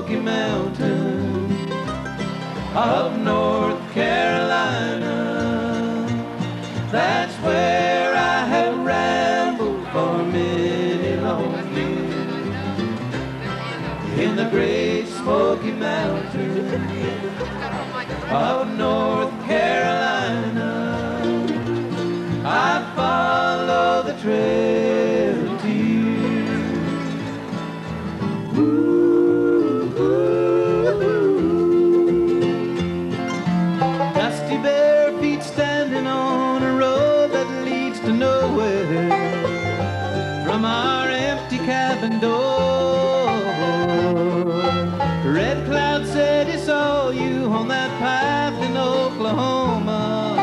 Smoky Mountains of North Carolina. That's where I have rambled for many long years. In the great Smoky Mountains of North Carolina, I follow the trail of tears. Ooh, ooh, ooh. Dusty bare feet standing on a road that leads to nowhere from our empty cabin door. Red Cloud said he saw you on that path in Oklahoma,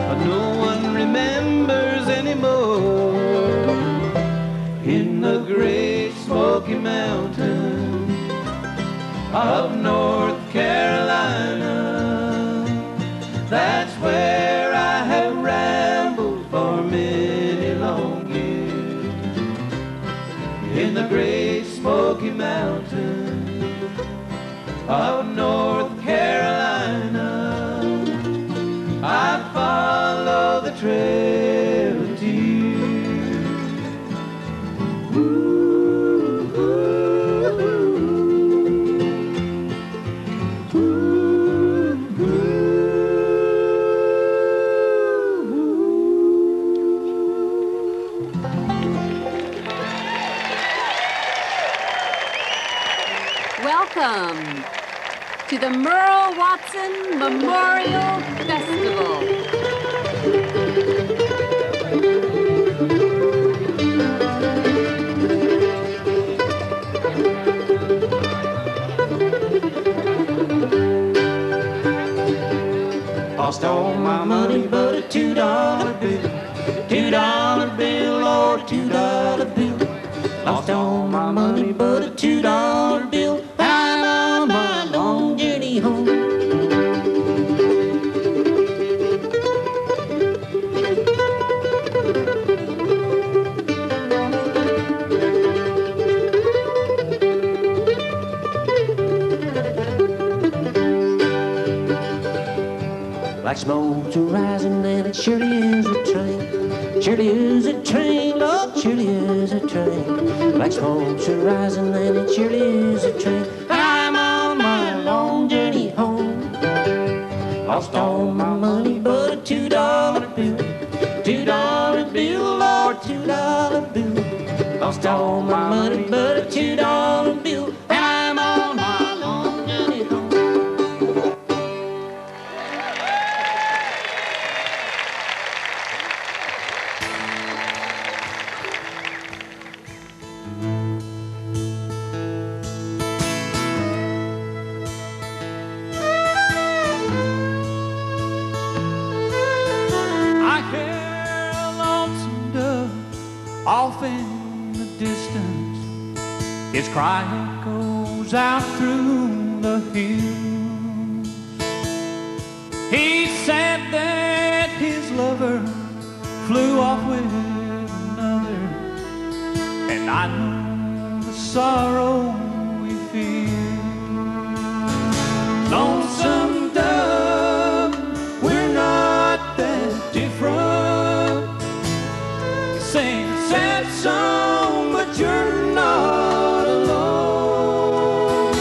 but no one remembers anymore. In the great Smoky Mountains of North Carolina, that's where I have rambled for many long years. In the great Smoky Mountains of North Carolina, I follow the trail of tears. Ooh, ooh, ooh. Ooh, Welcome to the Merle Watson Memorial Festival. Lost all my money but a $2 bill, $2 bill, or $2 bill. Lost all my money but a $2 bill. I'm on my long journey home. Like smoke's rising and it surely is a train. Surely is a train, Lord, surely is a train. Like smoke's rising and it surely is a train. I'm on my long journey home. Lost all my money but a $2 bill, $2 bill, Lord, $2 bill. Lost all my money but a $2 bill. I'm on my long journey home. Off in the distance, his cry echoes out through the hills. He said that his lover flew off with another, and I know the sorrow we feel. Lonesome dove, we're not that different. Sing a sad song, but you're not alone.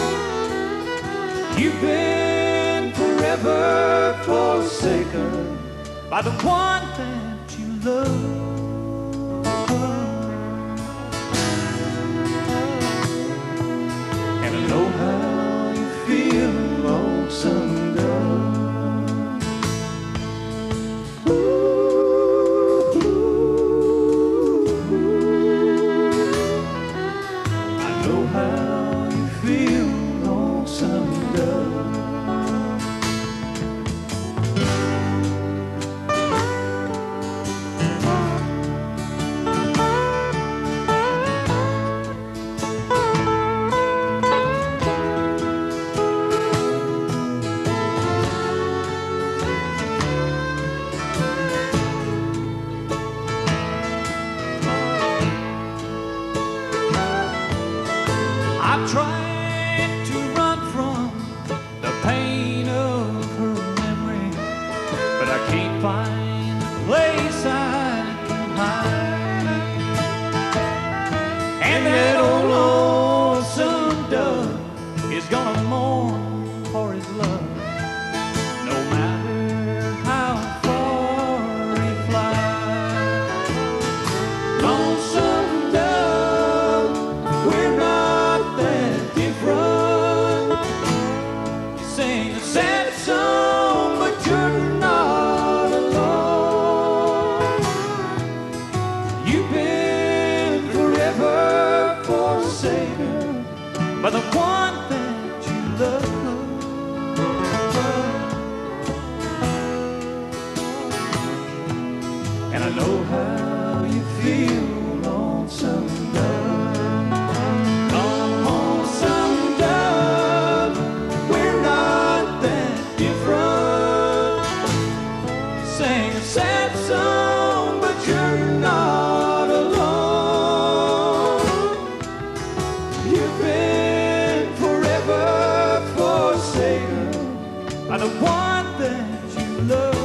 You've been forever forsaken by the one that you love. And I know how you feel, lonesome dove. I've tried to by the one that you love. And I know how you feel, lonesome dove. Lonesome dove, we're not that different. Sing a sad song, but you're not alone. You've been forever forsaken by the one that you love.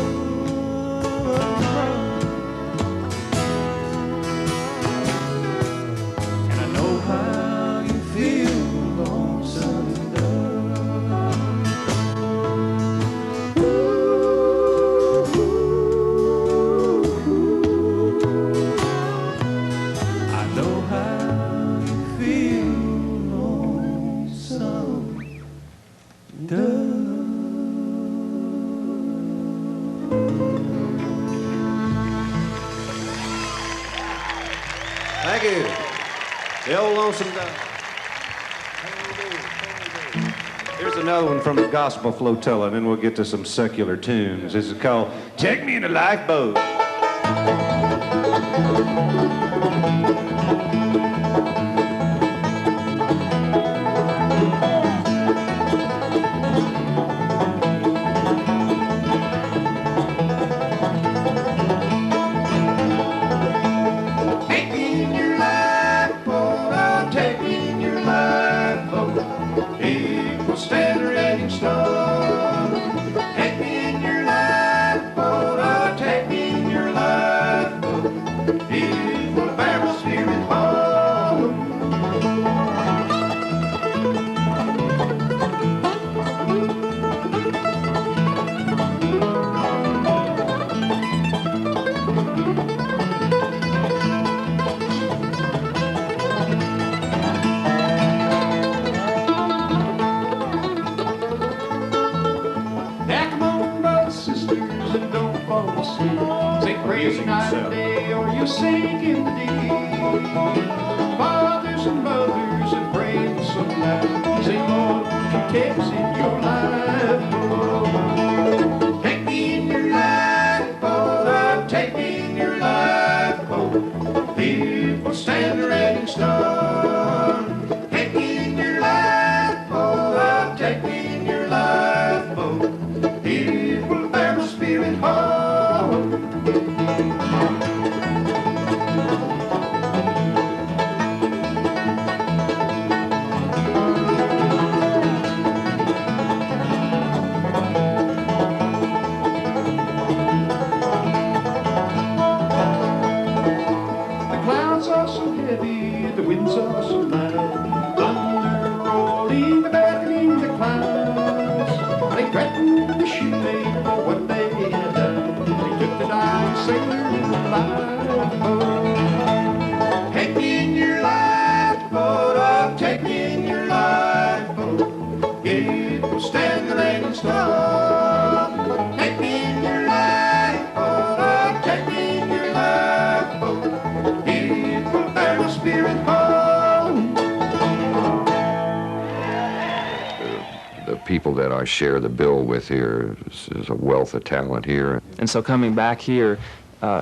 And I know how you feel, lonesome dove. I know how you feel, lonesome dove. Thank you. The old lonesome dove. Here's another one from the Gospel Flotilla, and then we'll get to some secular tunes. This is called Take Me in a Lifeboat. Take me in your lifeboat, I'll take me in your lifeboat. It will stand a raging storm. Take me in your lifeboat, I'll take me in your lifeboat. It will bear my spirit home. Now come on, brothers, sisters, and don't fall asleep. Say praise night and day, or you'll sink in the deep. Fathers and mothers and friends so loud, say, Lord, won't you take us in your lifeboat? Take me in your lifeboat, I'll take me in your lifeboat. It will stand the raging storm. Take me in your lifeboat, I'll take me in your lifeboat. It will bear my spirit home. The clouds are so heavy, the winds are so loud. Thunder rolling, the beckoning the clouds. They threatened to shoot me for what they had done. They took the dying sailor in the lifeboat. Take me in your lifeboat, I'll take me in your lifeboat. It will stand the rain and storm. Take me in your lifeboat, I'll take me in your lifeboat. It will bear my spirit home. The people that I share the bill with here is a wealth of talent here. And so coming back here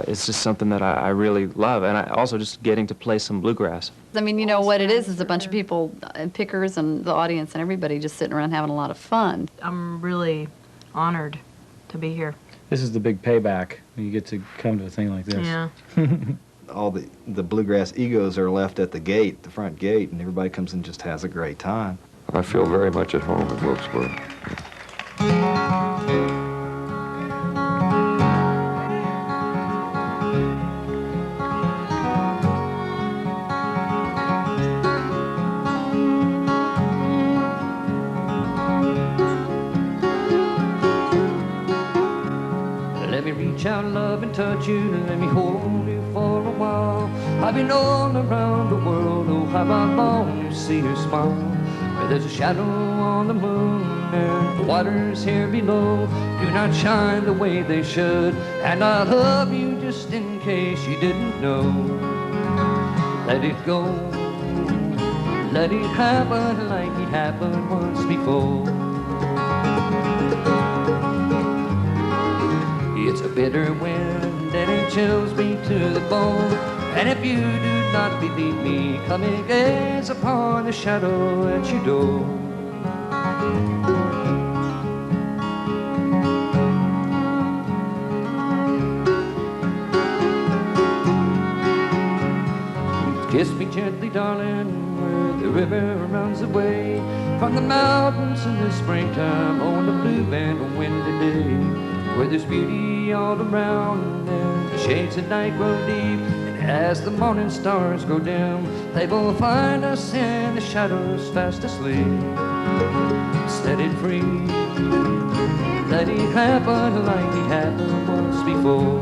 is just something that I really love. And I also just getting to play some bluegrass. I mean, you know what it is a bunch of people, and pickers and the audience and everybody just sitting around having a lot of fun. I'm really honored to be here. This is the big payback when you get to come to a thing like this. Yeah. All the bluegrass egos are left at the gate, the front gate, and everybody comes and just has a great time. I feel very much at home in Wilkesboro. Let me reach out, love, and touch you, and let me hold you for a while. I've been all around the world, oh, how I long to see her smile. Where there's a shadow on the moon, and the waters here below do not shine the way they should. And I love you just in case you didn't know. Let it go, Let it happen like it happened once before. It's a bitter wind and it chills me to the bone. And if you do not believe me, come and gaze upon the shadow at your door. Kiss me gently, darling, where the river runs away from the mountains in the springtime on the blue and a windy day, where there's beauty all around and the shades of night grow deep. And as the morning stars go dim, they will find us in the shadows fast asleep. Set it free, let it happen like it happened once before.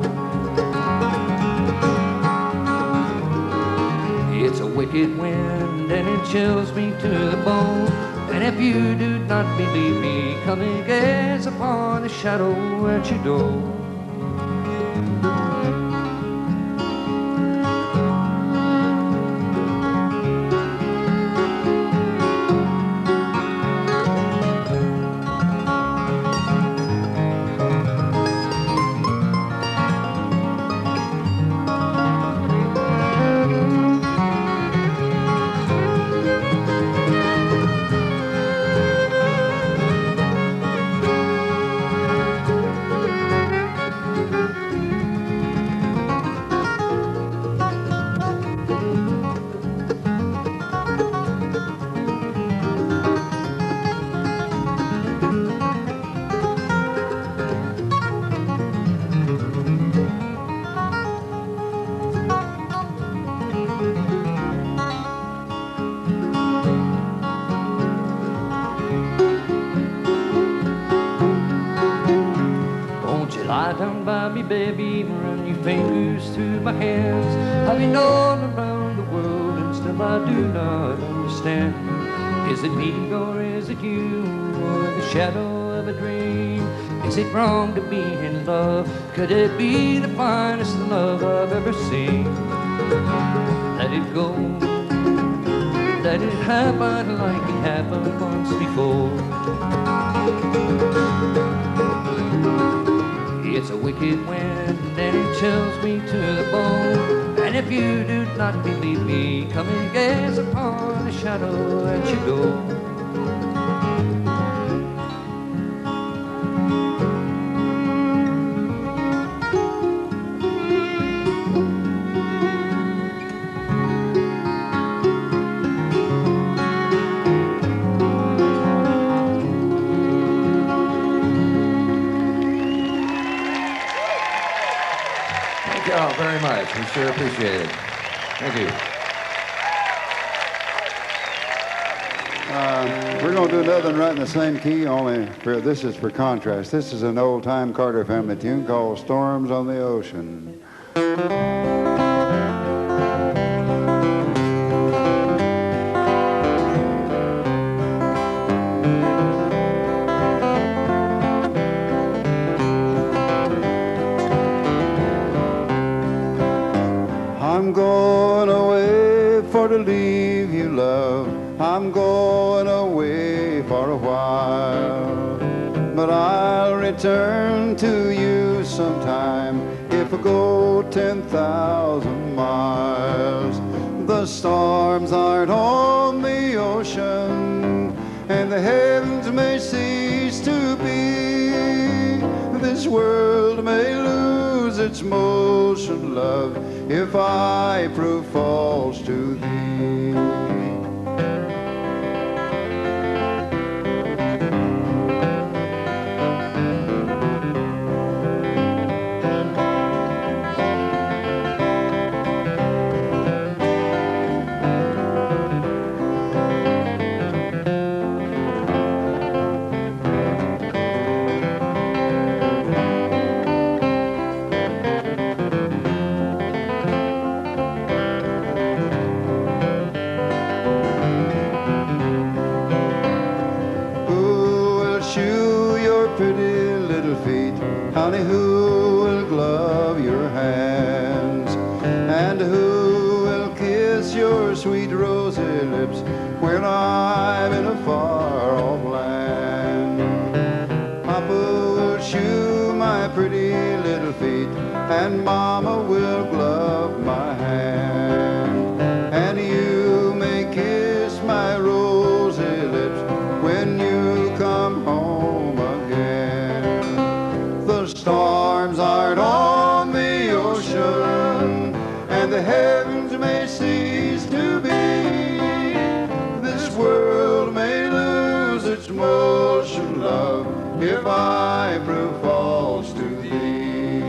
It's a wicked wind and it chills me to the bone. And if you do not believe me, come and gaze upon the shadow at your door. Lie down by me, baby, run your fingers through my hands. I've been all around the world and still I do not understand. Is it me or is it you, or the shadow of a dream? Is it wrong to be in love? Could it be the finest love I've ever seen? Let it go, let it happen like it happened once before. It's a wicked wind and it chills me to the bone. And if you do not believe me, come and gaze upon the shadow at your door. Thank you all very much. We sure appreciate it. Thank you. We're going to do another one right in the same key, only this is for contrast. This is an old-time Carter family tune called Storms on the Ocean. I'm going away for to leave you, love. I'm going away for a while, but I'll return to you sometime if I go 10,000 miles. The storms aren't on the ocean, and the heavens may cease to be. This world may lose its motion, love, if I prove false to thee. kiss your sweet rosy lips when I'm in a far-off land. Papa will shoe my pretty little feet, and Mama will glove my hand. And you may kiss my rosy lips when you come home again. The storms aren't on the ocean, and the heavens may cease to be. This world may lose its motion, love, if I prove false to thee.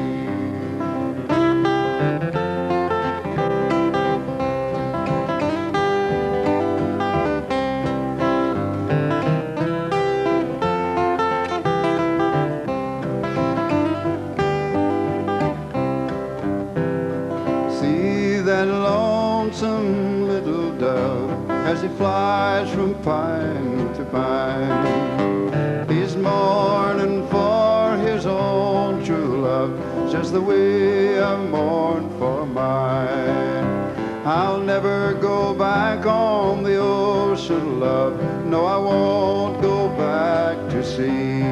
See that lonesome little dove as he flies from pine to pine. He's mourning for his own true love, just the way I mourn for mine. I'll never go back on the ocean, love, no, I won't go back to sea.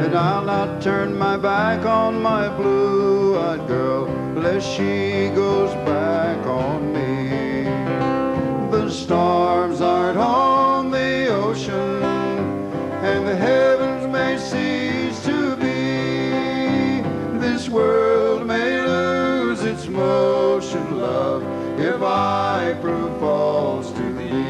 And I'll not turn my back on my blue-eyed girl, lest she goes back on me. The storms aren't on the ocean, and the heavens may cease to be. This world may lose its motion, love, if I prove false to thee.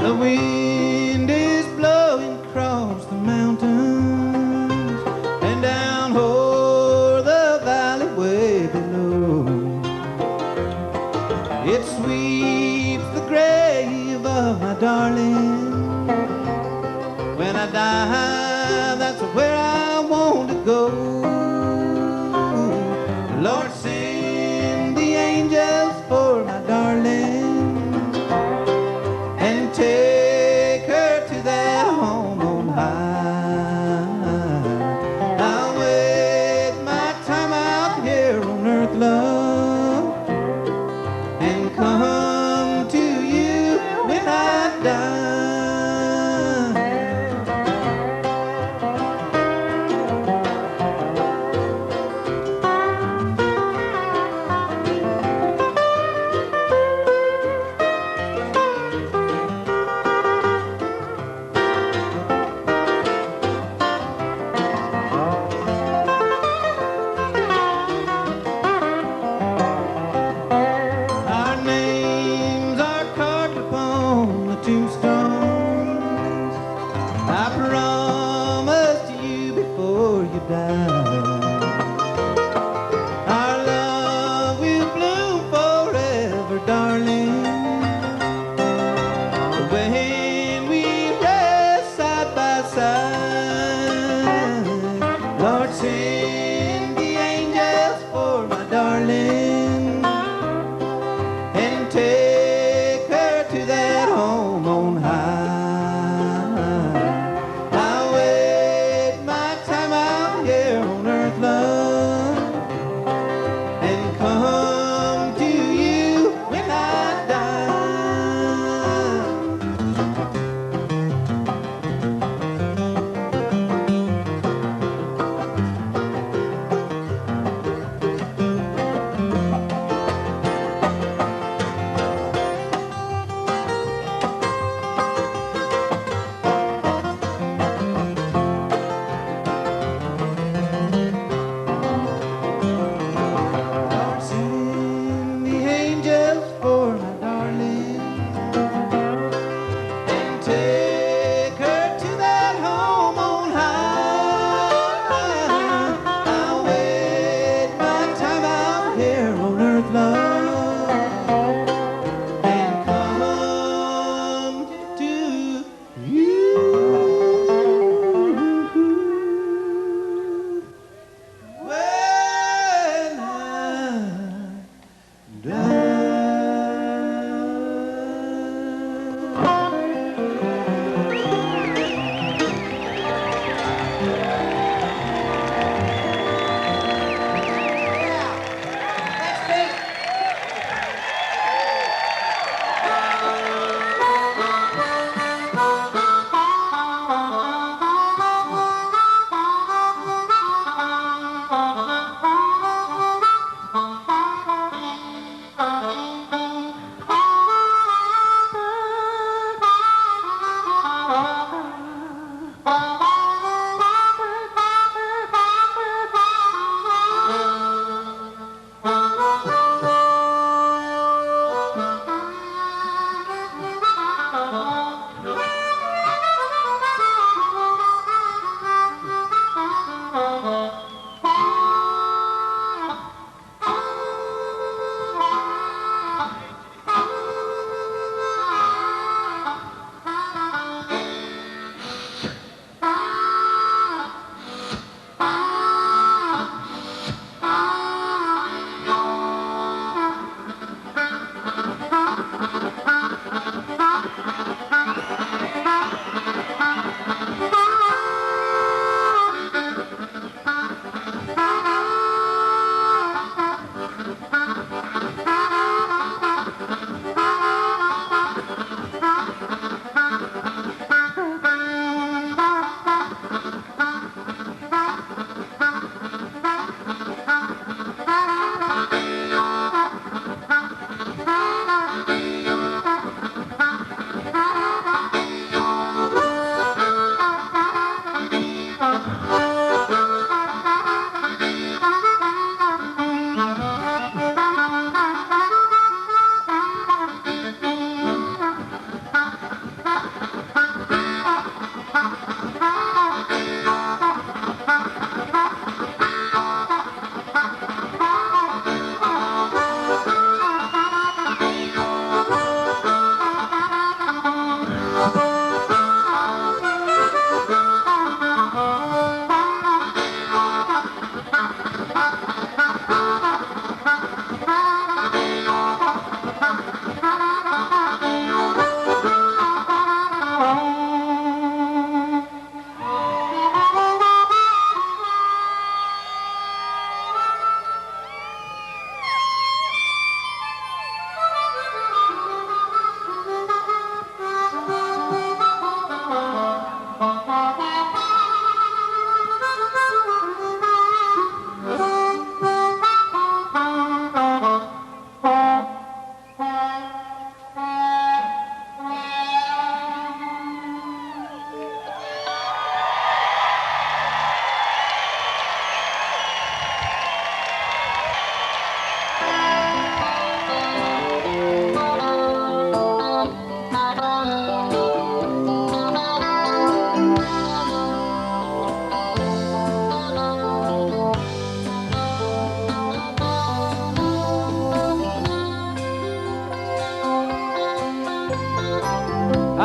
The wind is blowing across the mountains and down o'er the valley way below. It sweeps the grave of my darling. When I die, that's where I want to go. Lord, send the angels for my darling and take her to that home on high. I'll wait my time out here on earth, love, and come to you when I die. Our names are carved upon the tombstones. I promise to you before you die. Our love will bloom forever, darling. When we rest side by side, Lord, send the angels for my darling and take her to that home on high. I'll wait my time out here on earth, love, and come to you when I die.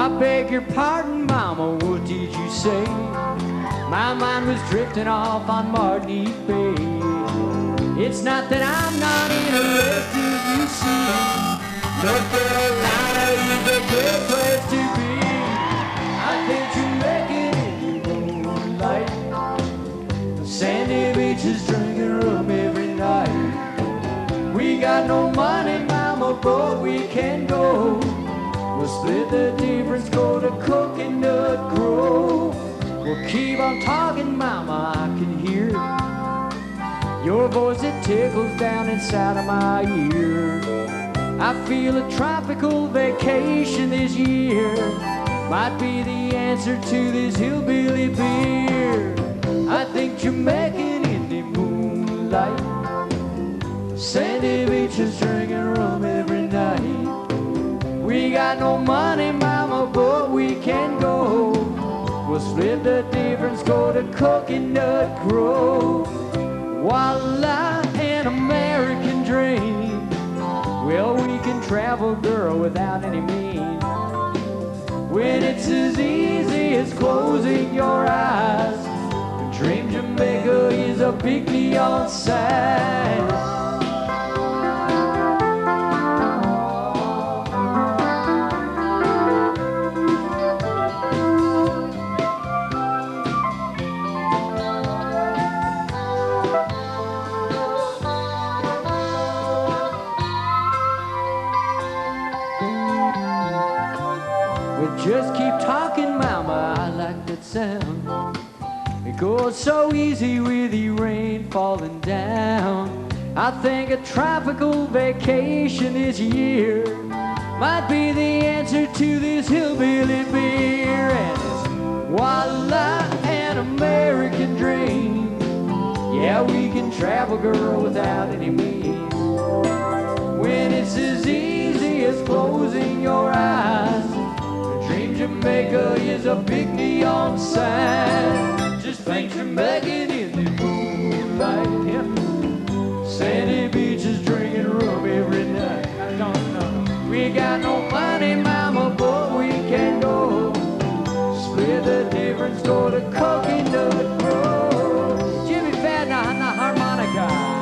I beg your pardon, Mama, what did you say? My mind was drifting off on Martinique Bay. It's not that I'm not interested, you see. North Carolina is a good place to be. I think you're making it in moonlight. Sandy beaches drinking rum every night. We got no money, Mama, but we can go. We'll split the difference, go to Coconut Grove. We'll keep on talking, Mama, I can hear your voice, it tickles down inside of my ear. I feel a tropical vacation this year might be the answer to this hillbilly beer. I think Jamaican in the moonlight, sandy beaches drinking rum every night. We got no money, Mama, but we can go. We'll split the difference, go to Coconut Grove. Voila, an American dream. Well, we can travel, girl, without any means. When it's as easy as closing your eyes, Dream Jamaica is a big neon sign. Just keep talking, Mama, I like that sound. It goes so easy with the rain falling down. I think a tropical vacation this year might be the answer to this hillbilly beer. And it's voila, an American dream. Yeah, we can travel, girl, without any means. When it's as easy as closing your eyes, Dream Jamaica is a big neon sign. Just think Jamaican in the moonlight, yeah. Sandy beaches drinking rum every night. I don't know. We got no money, Mama, but we can go. Split the difference, go to Coconut Grove. Jimmy Fadden on the harmonica.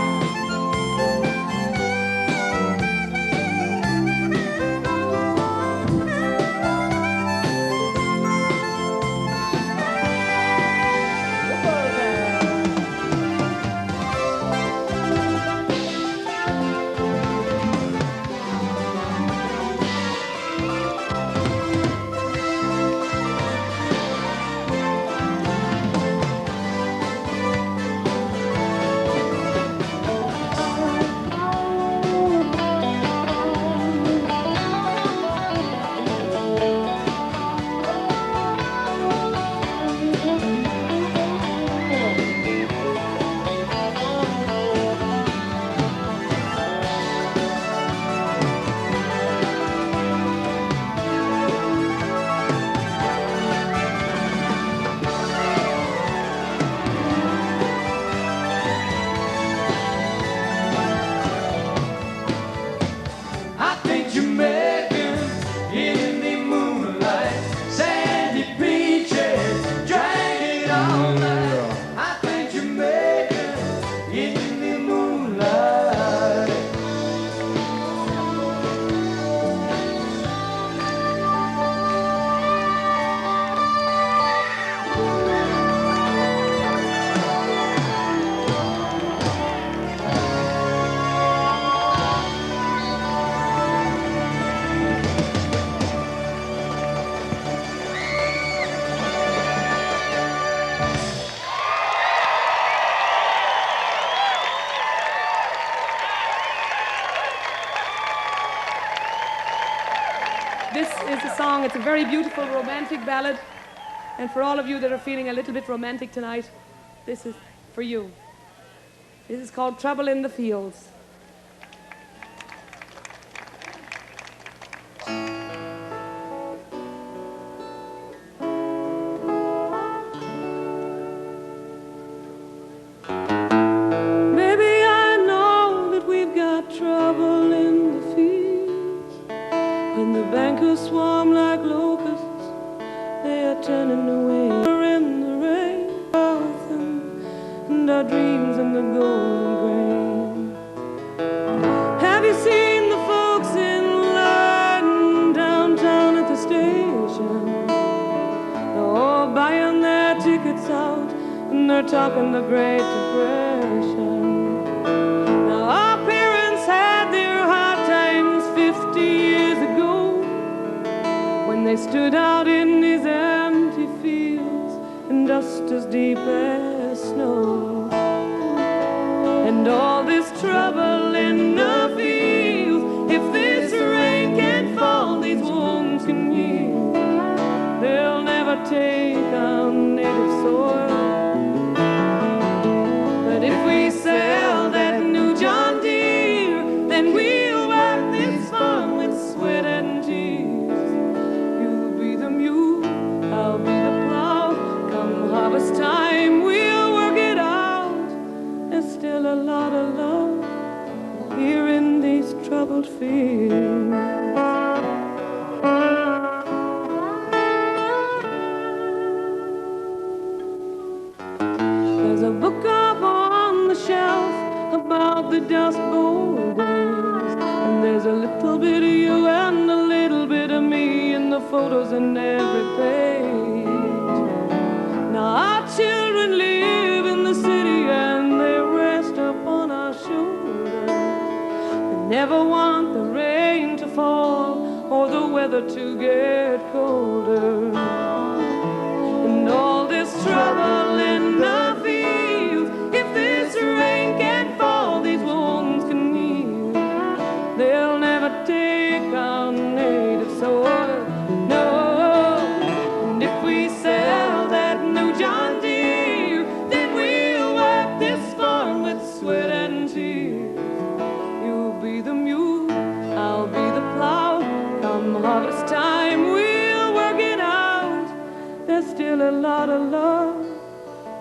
This is a song, it's a very beautiful romantic ballad. And for all of you that are feeling a little bit romantic tonight, this is for you. This is called Trouble in the Fields. Swarm like locusts turning away. We're in the rain, and our dreams in the golden grain. Have you seen the folks in line downtown at the station? Oh, buying their tickets out, and they're talking the Great Depression. Now our parents had their hard times 50 years ago, when they stood out in these empty fields and dust as deep as snow. And all this trouble in the fields, if this rain can't fall, these wounds can heal. They'll never take on native soil. But if we sell that new John Deere, then we'll work this farm with sweat and tears. You'll be the mule, I'll be the plow. Come harvest time, we'll work it out. There's still a lot of love here in these troubled fields. There's a book up on the shelf about the Dust Bowl days, and there's a little bit of you and a little bit of me in the photos in every page. Now our children live in the city and they rest upon our shoulders. They never want the rain to fall or the weather to get colder. And all this trouble in the fields, if this rain can't fall, these wounds can heal. They'll never take on native soil, no. And if we sell that new John Deere, then we'll work this farm with sweat and tears. You'll be the mule, I'll be the plow. Come harvest time, we'll work it out. There's still a lot of love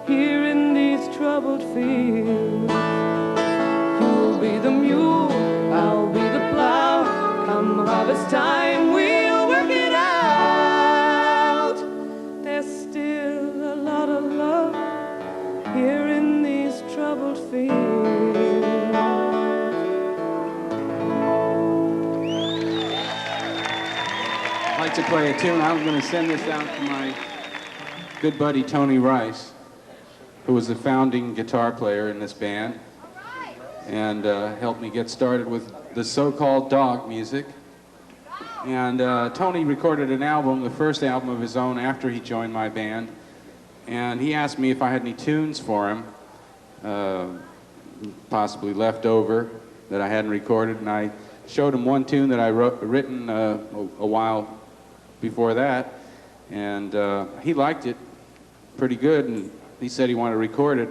here in these troubled fields. You'll be the mule, I'll be the plow. Come harvest time, we'll work it out. There's still a lot of love here in these troubled fields. I'd like to play a tune. I'm going to send this out to my good buddy Tony Rice, who was the founding guitar player in this band, and helped me get started with the so-called dog music. And Tony recorded an album, the first album of his own, after he joined my band, and he asked me if I had any tunes for him, possibly left over, that I hadn't recorded, and I showed him one tune that I written a while before that, and he liked it pretty good, and he said he wanted to record it.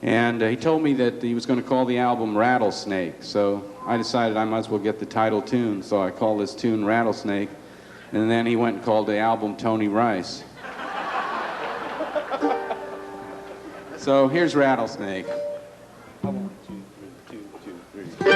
And he told me that he was going to call the album Rattlesnake, so I decided I might as well get the title tune, so I called this tune Rattlesnake, and then he went and called the album Tony Rice. So here's Rattlesnake. 1, 2, 3, 2, 2, 3.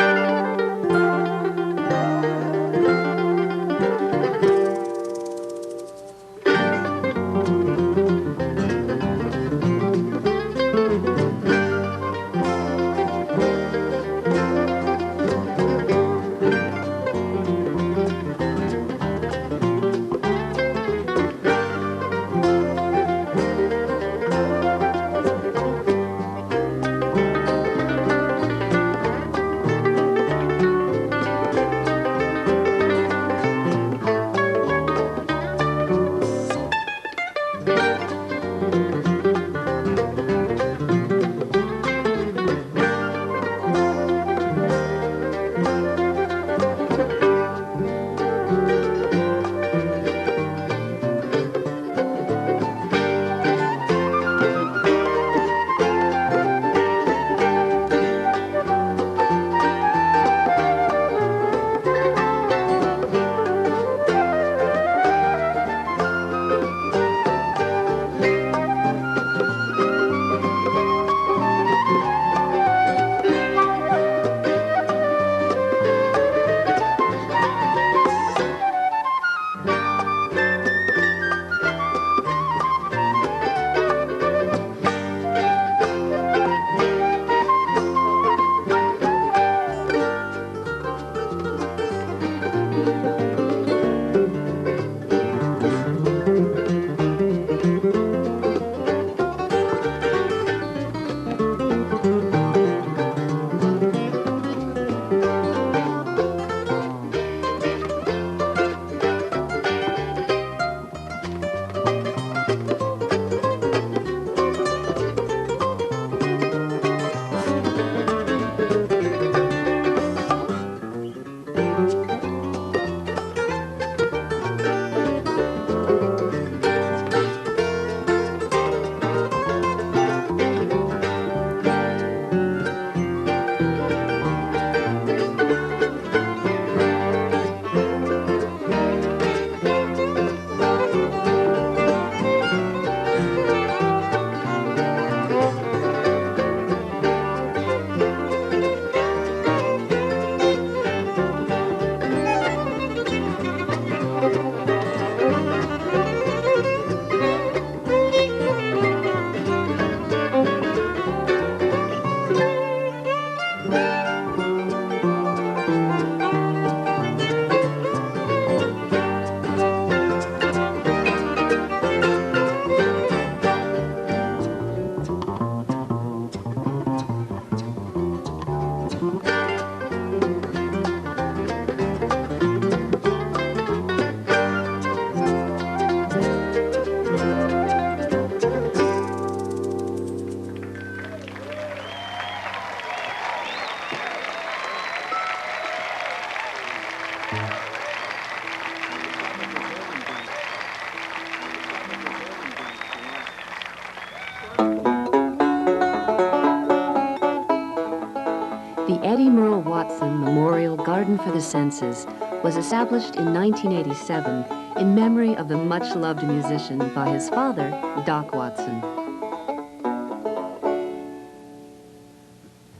for the Senses was established in 1987 in memory of the much-loved musician by his father, Doc Watson.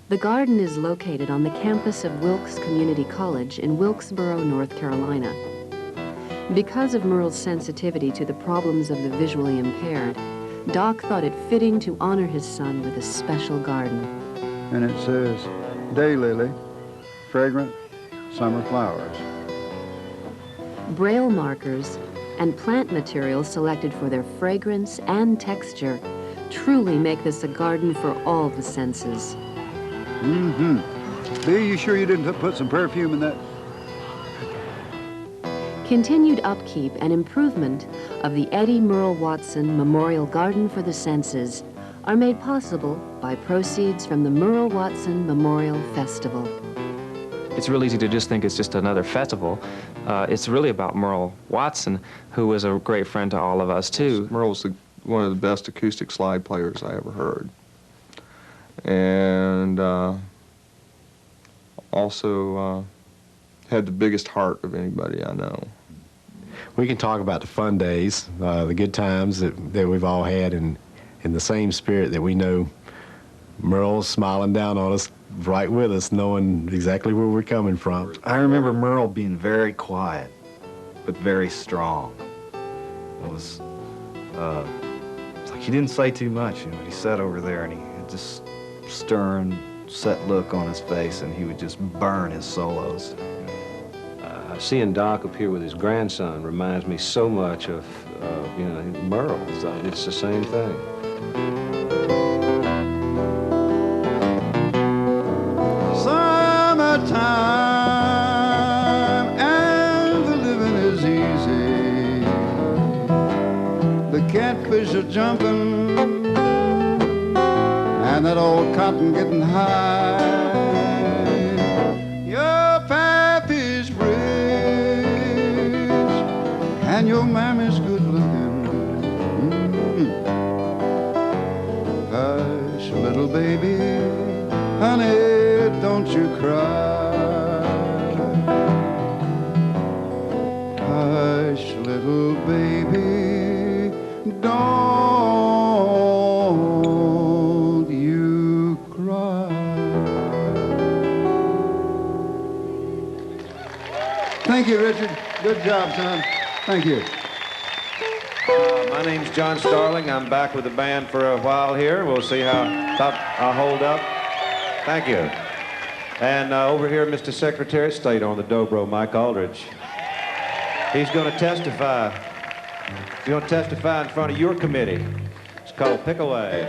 The garden is located on the campus of Wilkes Community College in Wilkesboro, North Carolina. Because of Merle's sensitivity to the problems of the visually impaired, Doc thought it fitting to honor his son with a special garden. And it says, Daylily, fragrant summer flowers. Braille markers and plant materials selected for their fragrance and texture truly make this a garden for all the senses. Mm-hmm. Lee, you sure you didn't put some perfume in that? Continued upkeep and improvement of the Eddy Merle Watson Memorial Garden for the Senses are made possible by proceeds from the Merle Watson Memorial Festival. It's real easy to just think it's just another festival. It's really about Merle Watson, who was a great friend to all of us, too. Merle's one of the best acoustic slide players I ever heard. And also had the biggest heart of anybody I know. We can talk about the fun days, the good times that we've all had, and in the same spirit that we know Merle's smiling down on us, right with us, knowing exactly where we're coming from. I remember Merle being very quiet, but very strong. It was it's like he didn't say too much, you know, he sat over there and he had this stern, set look on his face, and he would just burn his solos. Seeing Doc up here with his grandson reminds me so much of, you know, Merle. It's the same thing. Summertime and the living is easy. The catfish are jumping and that old cotton getting high. Your path is and your mammy's good looking. Hush, little baby, honey, don't you cry. Hush, little baby, don't you cry. Thank you, Richard. Good job, son. Thank you. My name's John Starling. I'm back with the band for a while here. We'll see how I'll hold up. Thank you. And over here, Mr. Secretary of State on the dobro, Mike Aldridge. He's going to testify. He's going to testify in front of your committee. It's called Pick Away.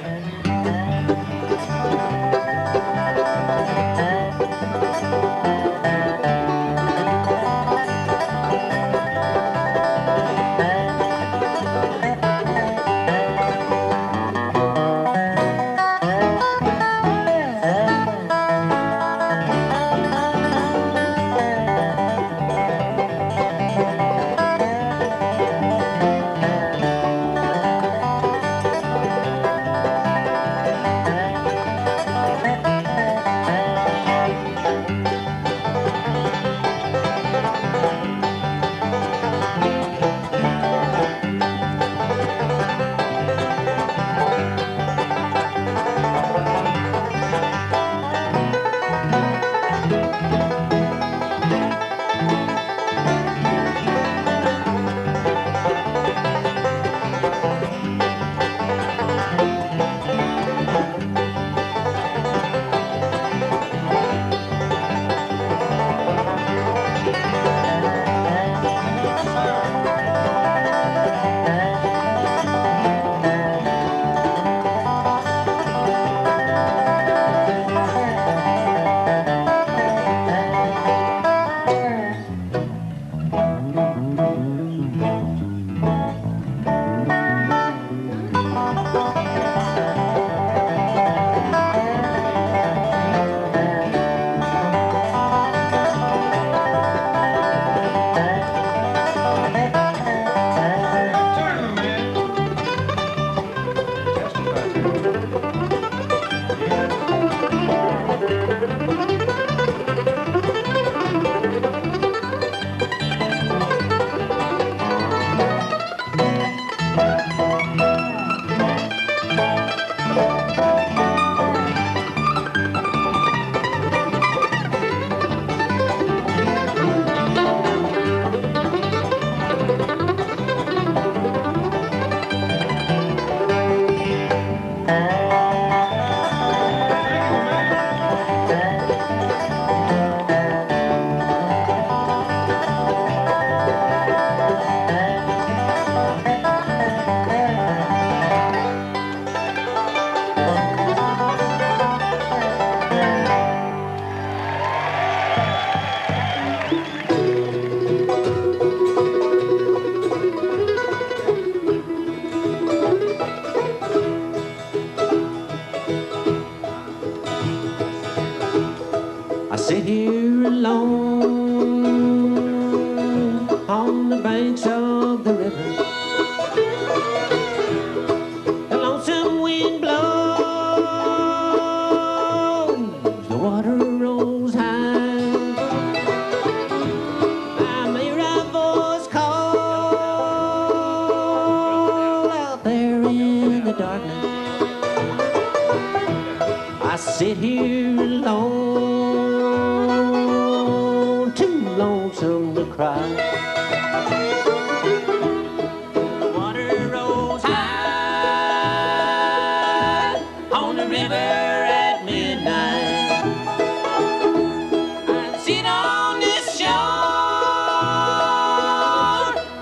on the banks of the river. The lonesome wind blows, the water rolls high. I hear a voice call out there in the darkness. I sit here alone, too lonesome to cry. The water rolls high on the river at midnight. I sit on this shore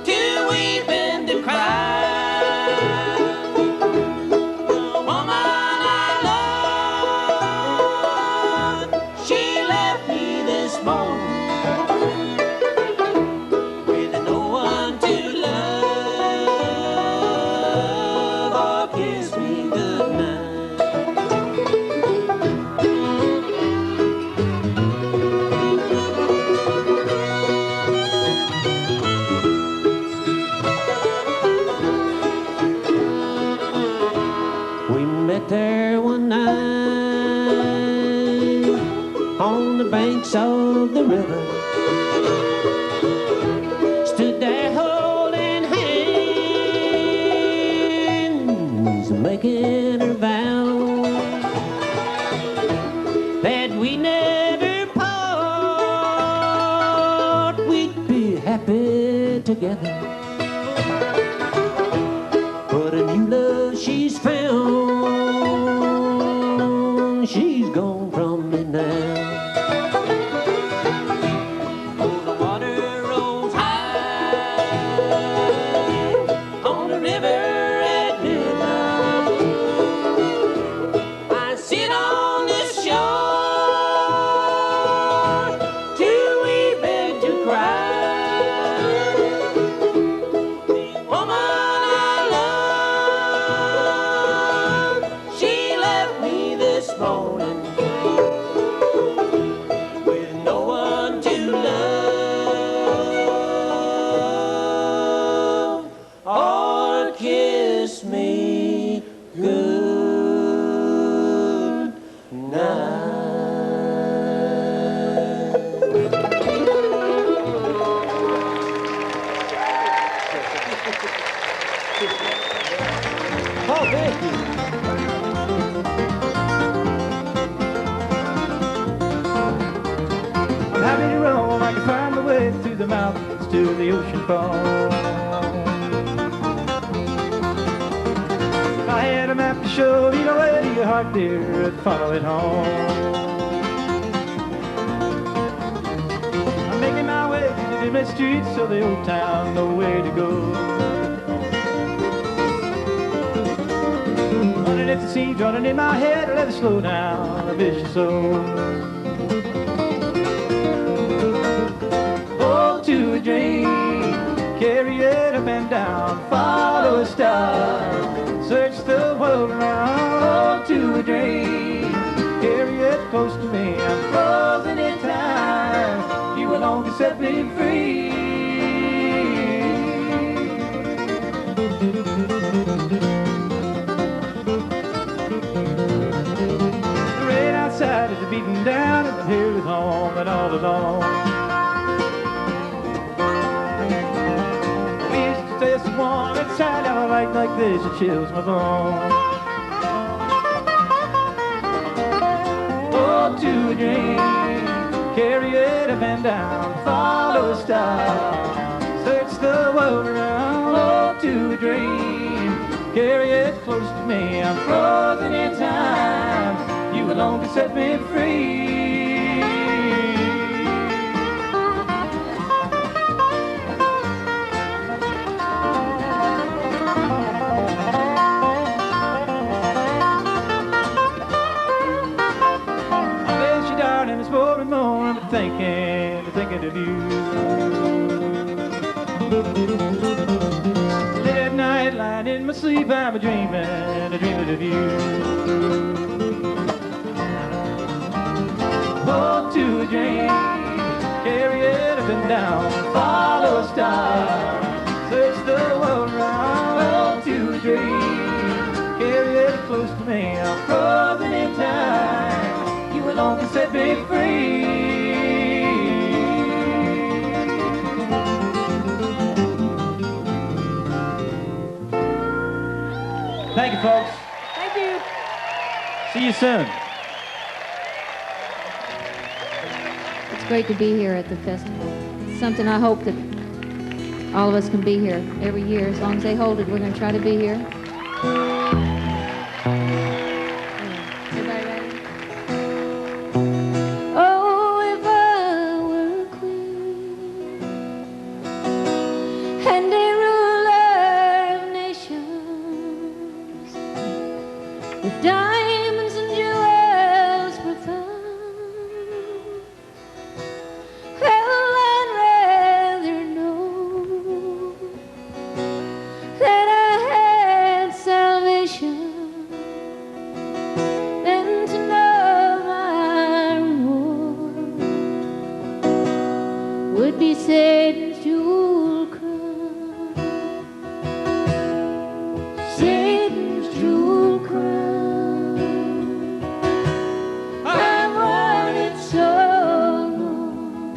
to weep and to cry. The woman I love, she left me this morning. There one night on the banks of the river, stood there holding hands, making a vow that we never part, we'd be happy together. But a new love she's found, she's gone from me now. Oh, the water rolls high on the river at midnight. I sit on this shore to weep and to cry. The woman I love, she left me this morning with no one to love or kiss me good night. Oh, thank you. I'm happy to roam, I can find my way through the mountains to the ocean fall. If I had a map to show you the way to your heart, dear, I'd follow it home. I'm making my way through the dim streets of the old town, nowhere to go. Underneath the sea, running in my head, I let it slow down, a vicious soul. Oh, to a dream, carry it up and down, follow a star, search the world around. Oh, to a dream, carry it close to me, I'm frozen in time, you alone can set me free. The rain outside is beating down, and I'm here at home and all alone. Just warm inside, a light like this, it chills my bones. Oh, to a dream, carry it up and down, follow a star, search the world around. Oh, to a dream, carry it close to me, I'm frozen in time, you alone can set me free. Thinking of you. Late at night, lying in my sleep, I'm dreaming of you. Oh, to a dream, carry it up and down, follow a star, search the world around, 1, 2, 3, carry it close to me, I'm frozen in time, you alone can set me free. Thank you, folks. Thank you. See you soon. It's great to be here at the festival. It's something I hope that all of us can be here every year. As long as they hold it, we're going to try to be here. Everybody ready? Oh, if I were a queen and a ruler of nations with diamonds and jewels profound, well, I'd rather know that I had salvation than to know my reward would be Satan's jewel crown. Satan's jewel crown. I want it so long.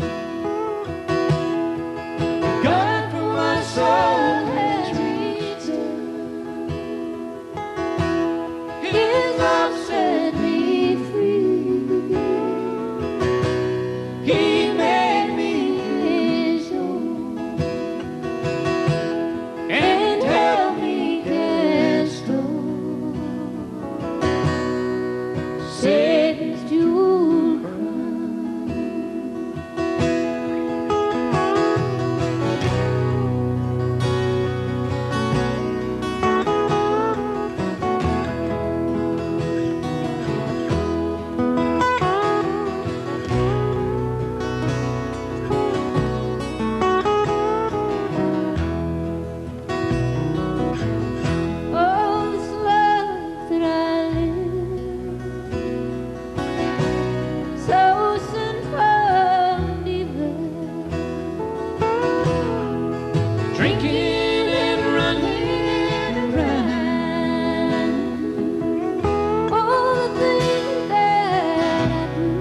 God for my soul has reached out. His love set me free. He made me his own and helped me cast off Satan's jewel crown. Oh, this love that I live, so sinful and evil, drinking and running around, all the things that I do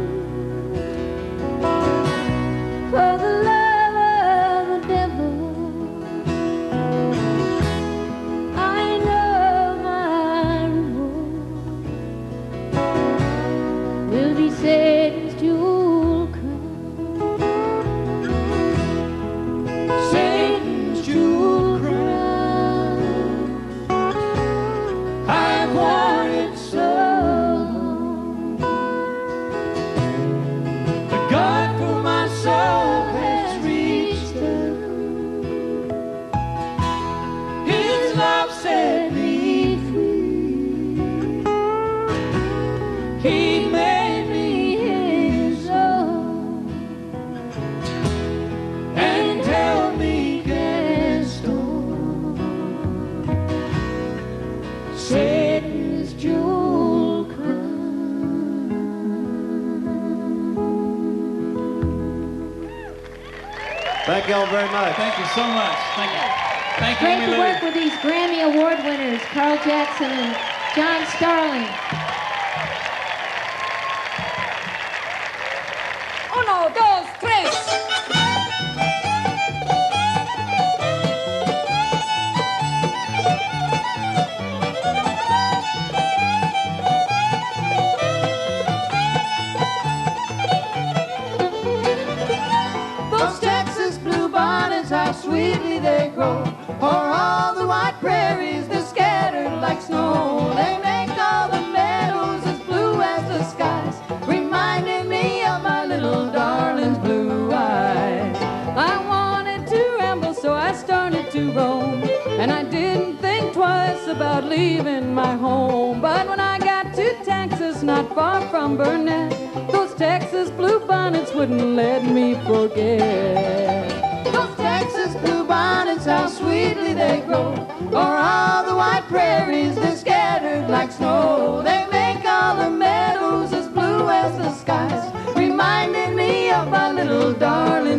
for the love of the devil. I know my reward will be Satan's jewel crown. Satan's jewel crown. I've worn it so long. The God for my soul has reached out. His love set me free. He made me his own and held me cast on Satan's jewel crown. Thank you all very much. Thank you so much. Thank you. Thank you, Great Amy to Lou. work with these Grammy Award winners, Carl Jackson and John Starling. Uno, dos, tres. Those Texas bluebonnets, how sweetly they grow, o'er all the white prairies, they're scattered like snow. They make all the meadows as blue as the skies, reminding me of my little darling's blue eyes. I wanted to ramble, so I started to roam, and I didn't think twice about leaving my home. But when I got to Texas, not far from Burnett, those Texas bluebonnets wouldn't let me forget. Those Texas bluebonnets, how sweetly they grow, o'er all the white prairies, they're scattered like snow. They make all the meadows as blue as the skies, reminding me of my little darling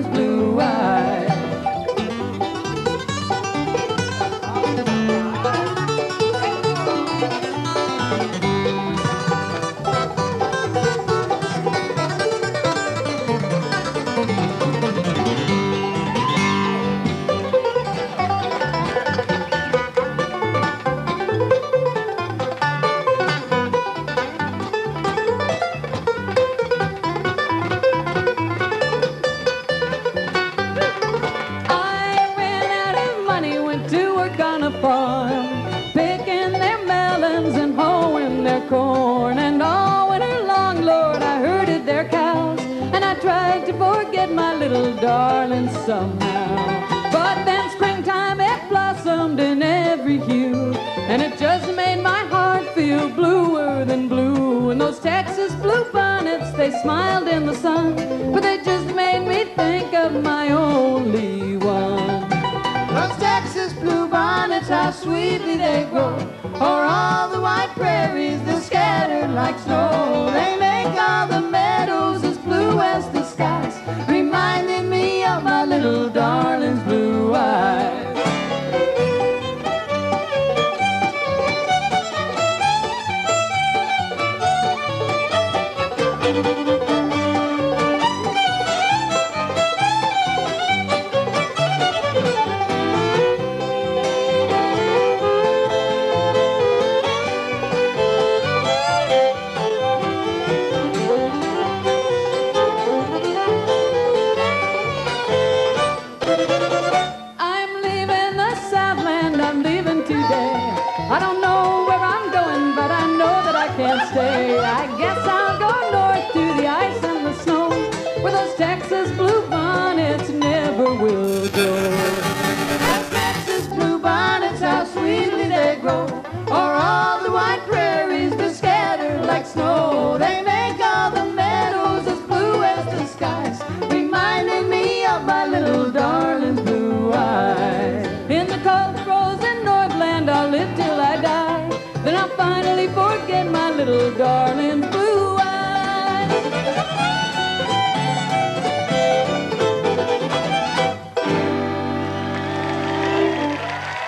their corn, and all winter long, Lord, I herded their cows, and I tried to forget my little darling somehow. But then springtime, it blossomed in every hue, and it just made my heart feel bluer than blue. And those Texas bluebonnets, they smiled in the sun, but they just made me think of my only one. Those Texas bluebonnets, how sweetly they grow, o'er all the white prairies that scattered like snow. They make all the meadows as blue as the skies, reminding me of my little darling's blue eyes. I don't know where I'm going, but I know that I can't stay. I guess I'll go north to the ice and the snow, where those Texas bluebonnets never will grow. Those Texas bluebonnets, how sweetly they grow, o'er all the white prairies that scattered like snow. They make all the meadows as blue as the skies, reminding me of my little darling's blue eyes. In the cold frozen Northland I'll live till I die, then I'll finally forget my little darling's blue eyes.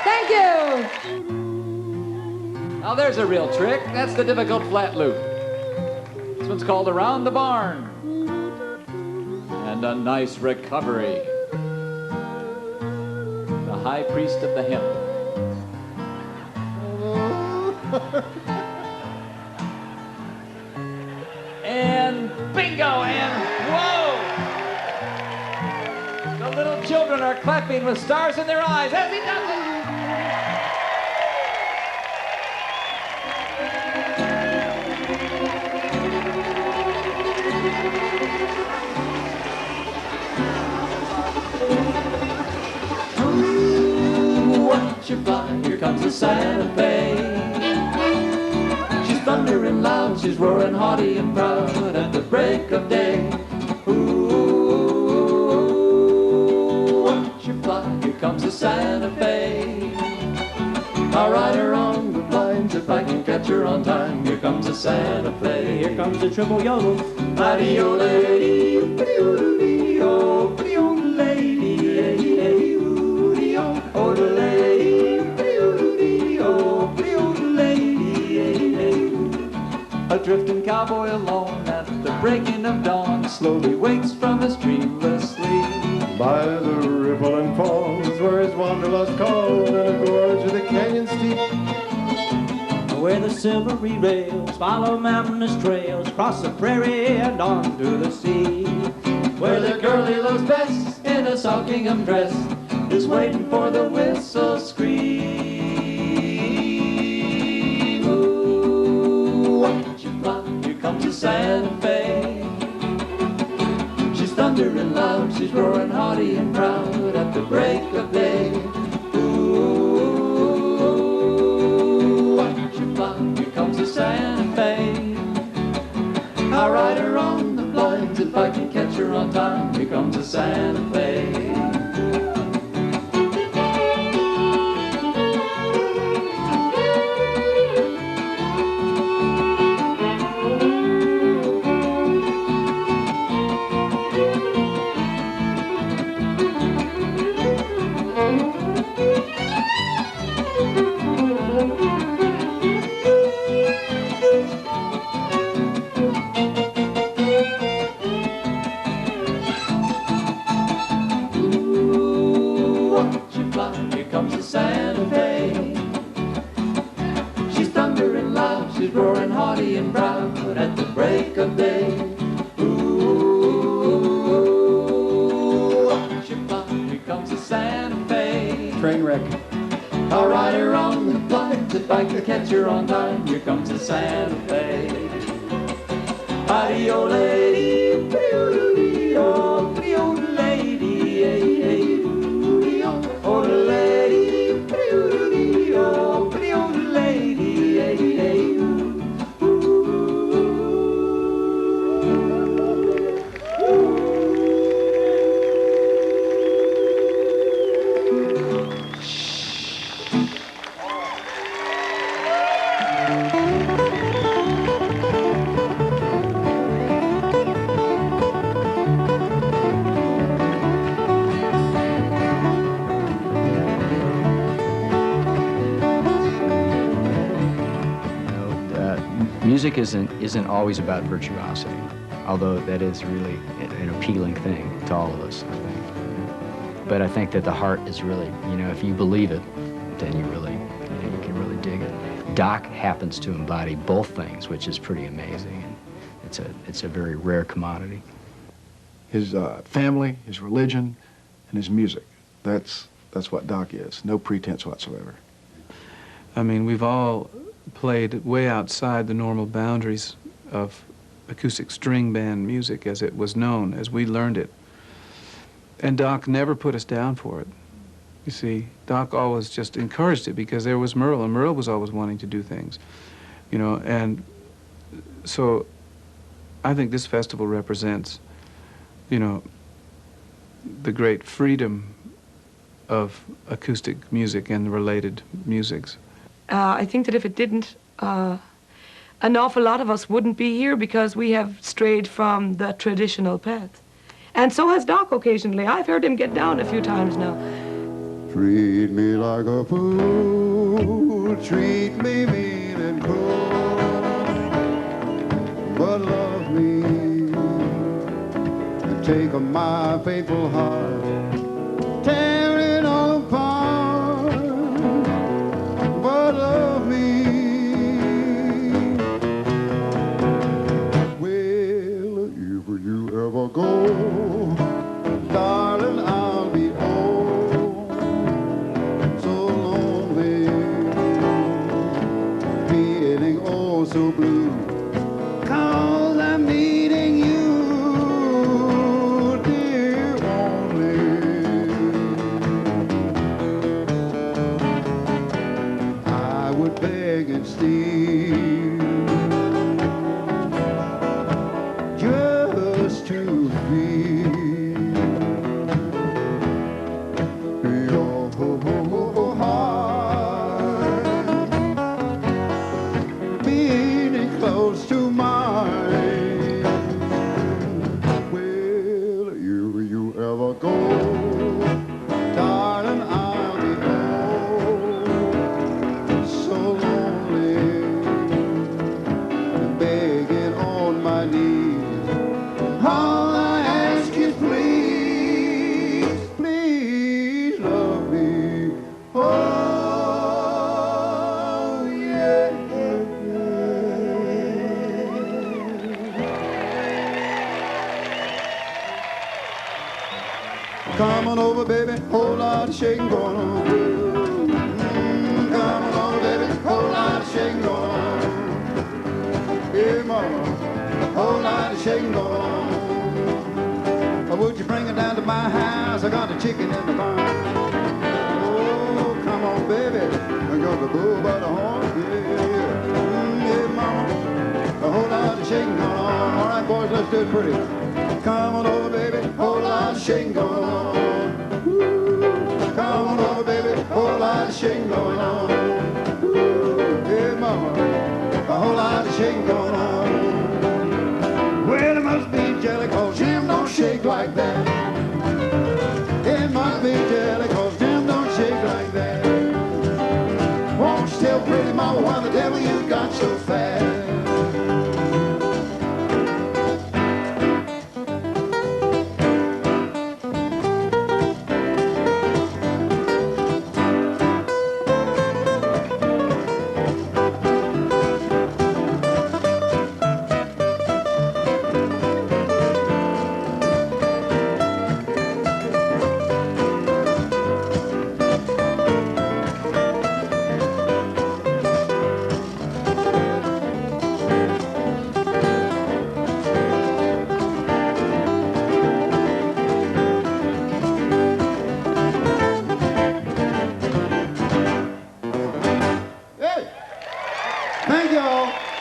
Thank you. Now there's a real trick. That's the difficult flat loop. This one's called Around the Barn. And a nice recovery. The high priest of the hymn. And bingo, and whoa! The little children are clapping with stars in their eyes as he does it. Watch your fly, here comes the Santa Fe. She's thundering loud, she's roaring haughty and proud at the break of day. Ooh, watch your fly, here comes the Santa Fe. I'll ride her on the blinds if I can catch her on time. Here comes the Santa Fe. Here comes the triple yodel. Laddie-o, lady, pretty-o, pretty-o, lady, oh, the lady, pretty-o, pretty-o, lady. A drifting cowboy alone at the breaking of dawn slowly wakes from his dreamless sleep. By the rippling falls where his wanderlust called, in a gorge of the canyon steep, where the silvery rails follow mountainous trails across the prairie and on to the sea, where the girl he loves best in a Sockingham dress is waiting for the whistle scream. Ooh, watch you fly, here comes the Santa Fe. She's thundering loud, she's roaring haughty and proud at the break of day. Ooh, watch you fly, here comes the Santa Fe. I'll ride her on the blinds if I can catch her on time. Here comes the Santa Fe. Santa Fe. She's thundering loud, she's roaring haughty and proud at the break of day. Ooh, watch your fly, here comes the Santa Fe. Train wreck. I'll ride her on the blind comes, if I can catch her on time, here comes the Santa Fe. Howdy, old lady, pretty old lady, hey, hey, old lady, pretty old lady, hey, hey. Music isn't always about virtuosity, although that is really an appealing thing to all of us, I think. But I think that the heart is really, if you believe it, then you can really dig it. Doc happens to embody both things, which is pretty amazing. And it's a very rare commodity. His family, his religion, and his music. That's what Doc is. No pretense whatsoever. I mean, we've all played way outside the normal boundaries of acoustic string band music as it was known, as we learned it. And Doc never put us down for it. You see, Doc always just encouraged it because there was Merle, and Merle was always wanting to do things, and so I think this festival represents, the great freedom of acoustic music and the related musics. I think that if it didn't, an awful lot of us wouldn't be here because we have strayed from the traditional path. And so has Doc occasionally. I've heard him get down a few times now. Treat me like a fool, treat me mean and cruel, but love me and take my faithful heart, tear it all apart, but love me. Well, if you ever go, darling, I'll be old, so lonely, feeling oh so blue, 'cause I'm needing you, dear, only. I would beg and steal just to feel your heart beating close to mine. Well, if you ever go, darling, I'll be home, so lonely, begging on my knees. All I ask is please, please love me. Oh, yeah. Come on over, baby, whole lot of shaking going on. Come on over, baby, whole lot of shaking going on. Yeah, mama, whole lot of shaking going on. Would you bring it down to my house? I got a chicken in the barn. Oh, come on, baby, I got the bull by the horn. Yeah, yeah, mama, a whole lot of shaking going on. All right, boys, let's do it pretty. Come on over, baby, whole lot of shaking going on. Ooh, come on over, baby, whole lot of shaking going on. Ooh, yeah, mama, a whole lot of shaking going on. Well, it must be jelly, 'cause Jim don't shake like that. It must be jelly, 'cause Jim don't shake like that. Won't you tell pretty mama why the devil you got so fat?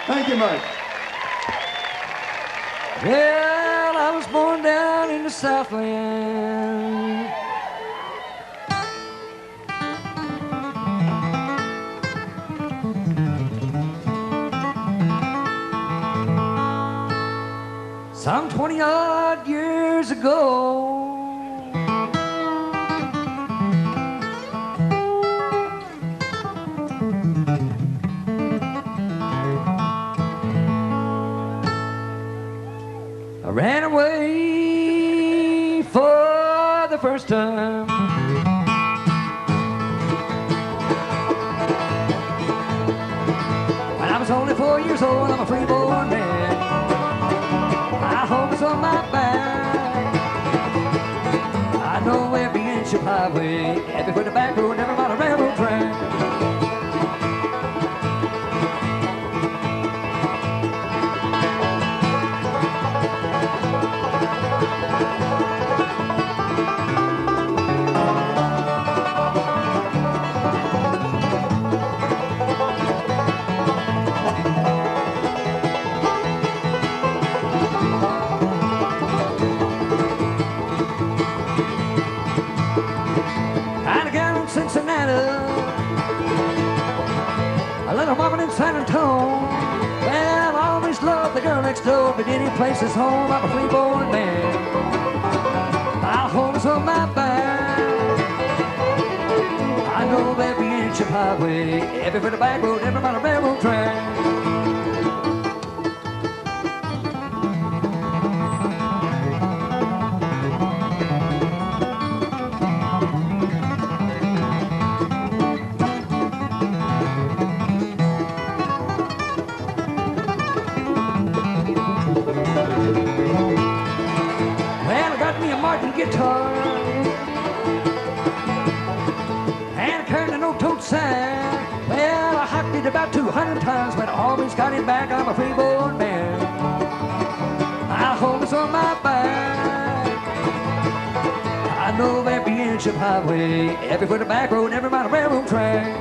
Thank you, Mike. Well, I was born down in the Southland. Some 20-odd years ago. I ran away for the first time. When I was only 4 years old, I'm a free-born man. My home is on my back. I know every inch of highway, every foot of back road, never mind a railroad track. San Antonio. Well, I always loved the girl next door, but any place is home. I'm a free-born man. My home's on my back. I know every inch of highway, every foot of back road, every mile of railroad track. Guitar and I carried a no-tote sack. Well, I hopped it about 200 times, but I always got it back. I'm a free-born man. My home is on my back. I know every inch of highway, every foot of back road, every mile of railroad track.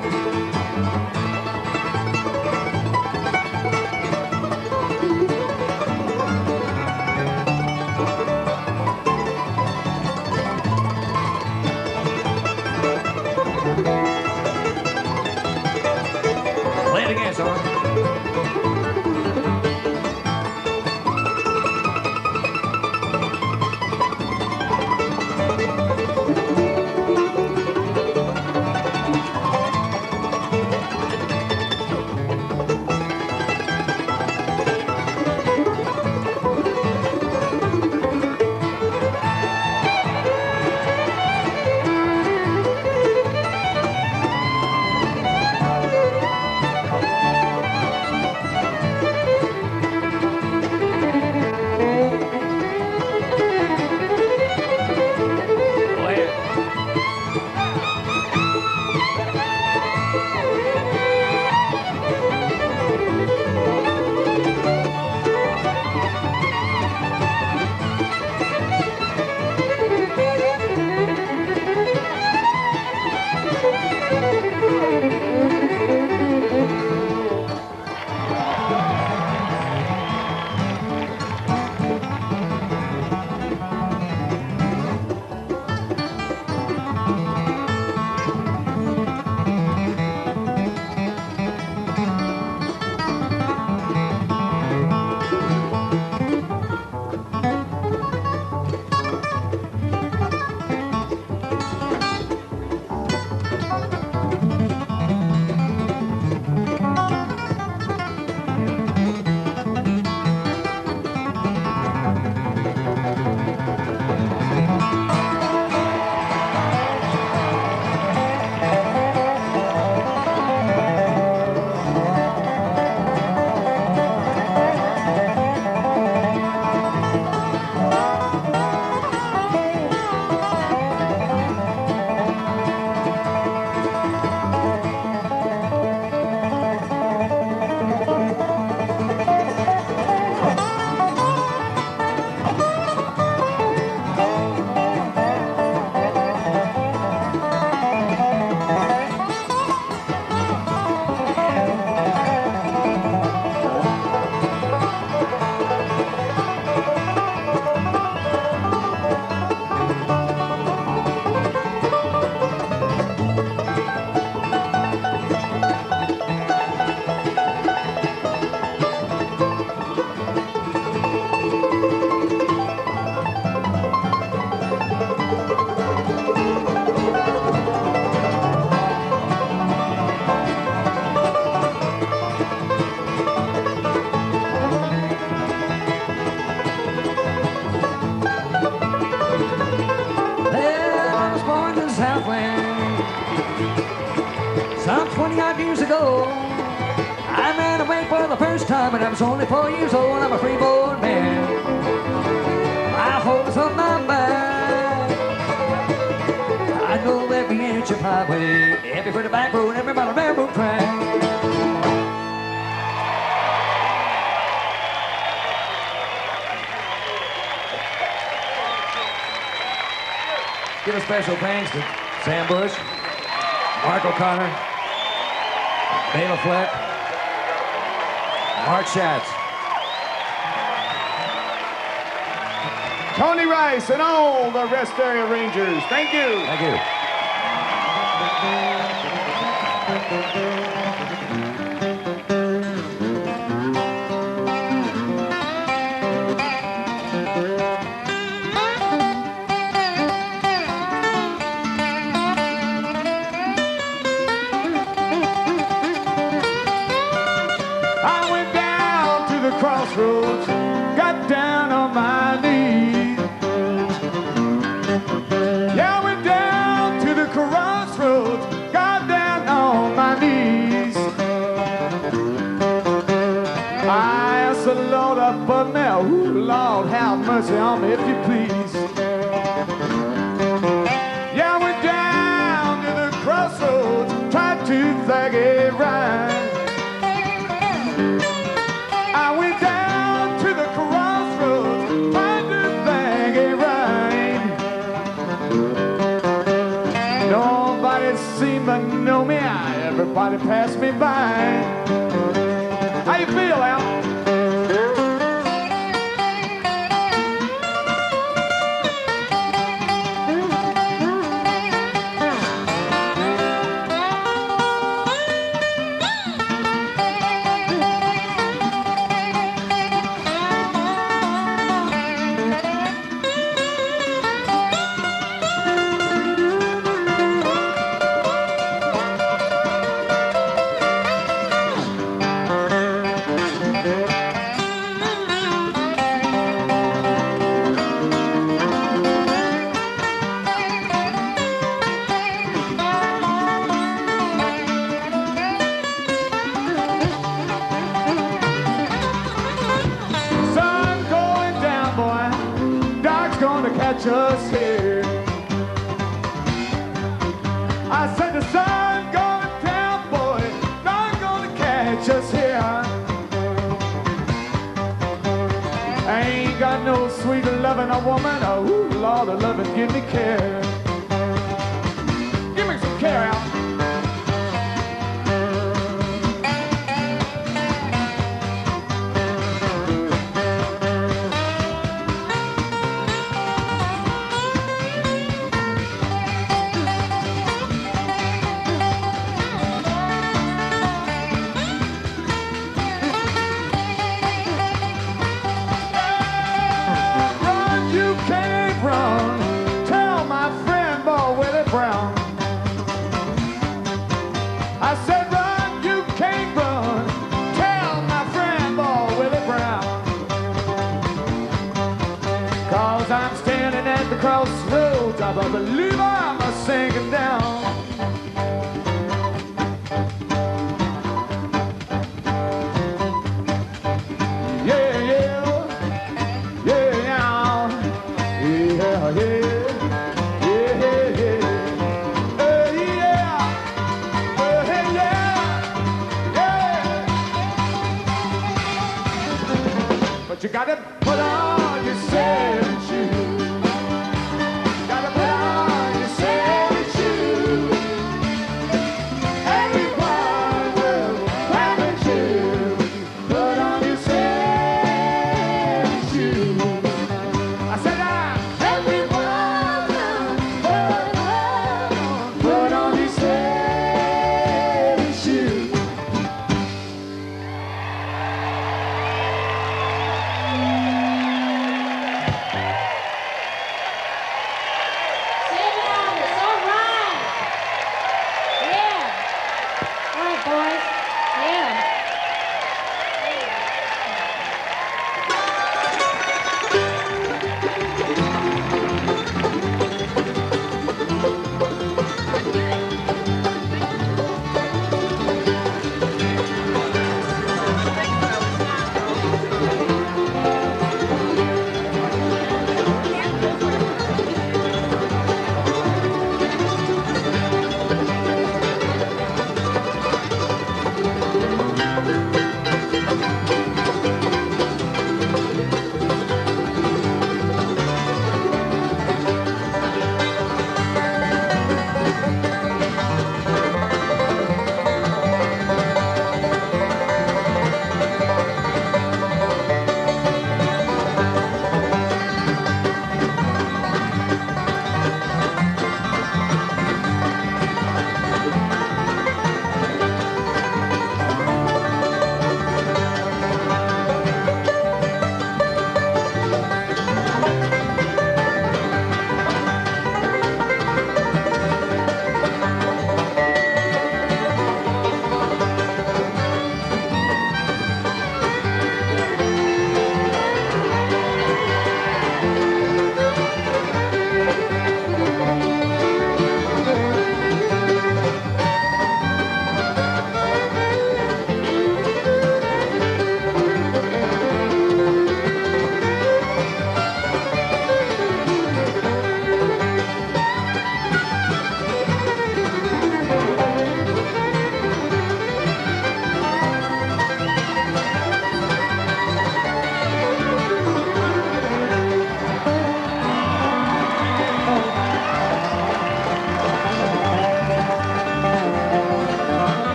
time when I was only 4 years old. I'm a freeborn man. My hope's on my mind. I know every inch of highway, every foot of back road, every mile of railroad track. Give a special thanks to Sam Bush, Mark O'Connor, Bela Fleck, Mark Schatz. Tony Rice and all the Rest Area Rangers. Thank you. Thank you. I went down to the crossroads, got down on my knees. Yeah, I went down to the crossroads, got down on my knees. I asked the Lord above me, ooh, Lord, have mercy on me if you please. Yeah, I went down to the crossroads, tried to flag it right. I went down to the crossroads, trying to flag it right. Nobody seemed to know me, everybody passed me by. How you feel, Al? Just here. I said the sun going down, boy, not gonna catch us here. I ain't got no sweet loving a woman, oh Lord of loving, give me care. Give me some care, Al. I said run, you can't run. Tell my friend boy Willie Brown. 'Cause I'm standing at the crossroads, I believe I'm a sinking down. Yeah, yeah, yeah, yeah, yeah. But you gotta put on your sailing shoes. Gotta put on your sailing shoes. Everyone will clap at you. Put on your sailing shoes. I said, everyone will put on your sailing shoes.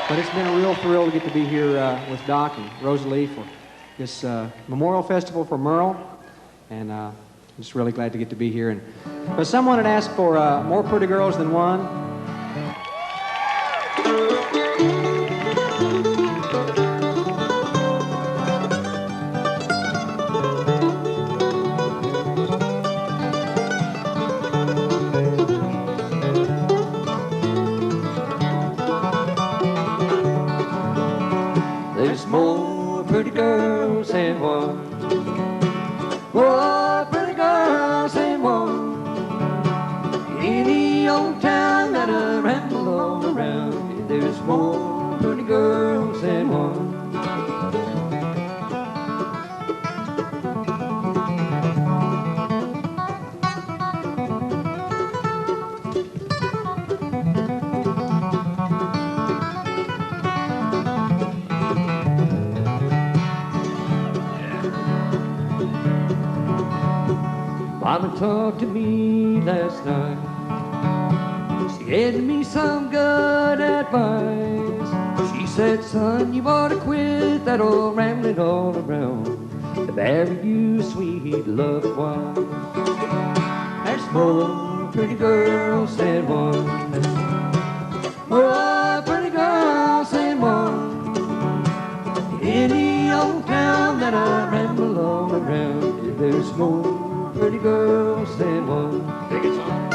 But it's been a real thrill to get to be here with Doc and Rosalie for this Memorial Festival for Merle. And I'm just really glad to get to be here. But someone had asked for more pretty girls than one. There's more pretty girls than one. More pretty girls than one. Any old town that I ramble all around. There's more pretty girls than one. Mama talked to me last night. She gave me some good advice. She said, son, you ought to quit that old rambling all around to marry you, sweet loved wife. There's more pretty girls than one. More pretty girls than one. Any old town that I ramble all around, there's more pretty girls than one. Take it, son.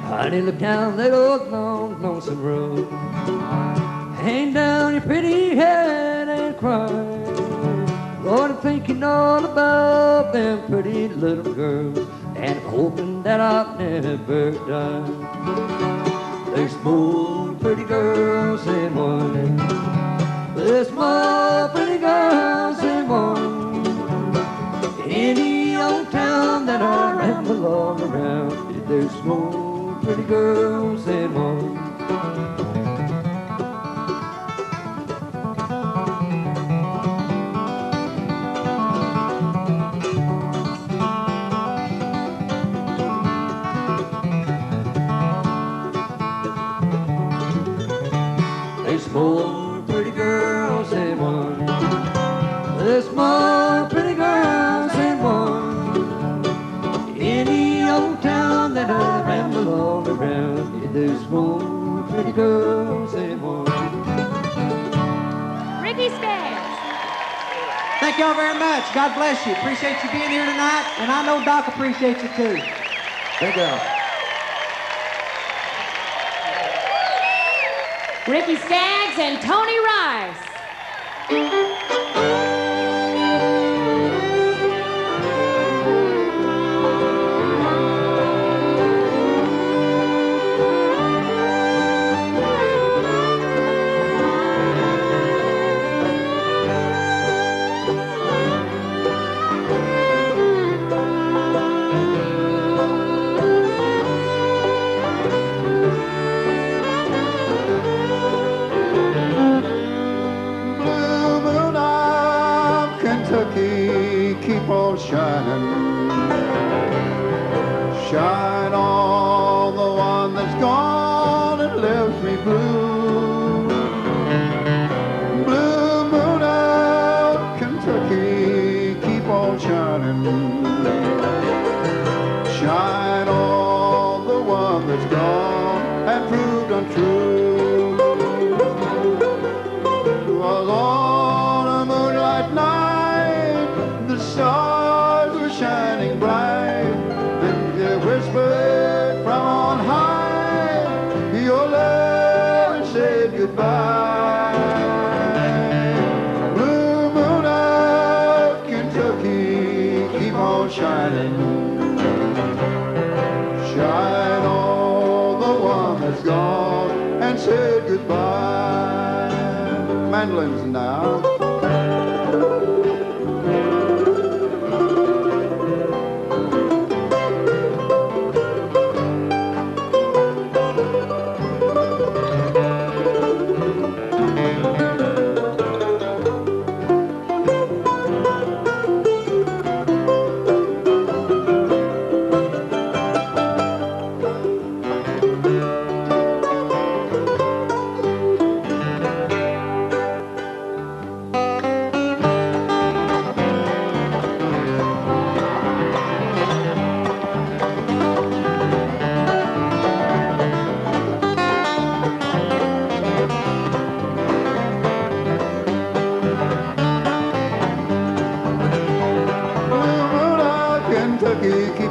Honey, look down that old long, lonesome road. Hang down your pretty head and cry. Lord, I'm thinking all about them pretty little girls, and I'm hoping that I'll never die. There's more pretty girls than one. There's more pretty girls than one. Any old town that I ramble all around, there's more pretty girls than one. There's more pretty girls than one. There's more pretty girls than one. Any old town that I ramble all around, there's more pretty girls than one. Ricky Skaggs. Thank y'all very much. God bless you. Appreciate you being here tonight, and I know Doc appreciates you too. Thank you. Ricky Skaggs and Tony Rice. Keep on shining. Shine on the one that's gone and left me blue. Blue moon of Kentucky, keep on shining. Shine on the one that's gone and proved untrue. Was on a moonlight night, the stars were shining bright, and they whispered from on high, your love said goodbye. Blue moon of Kentucky, keep on shining. Shine on the one that's gone and said goodbye. Mandolins now.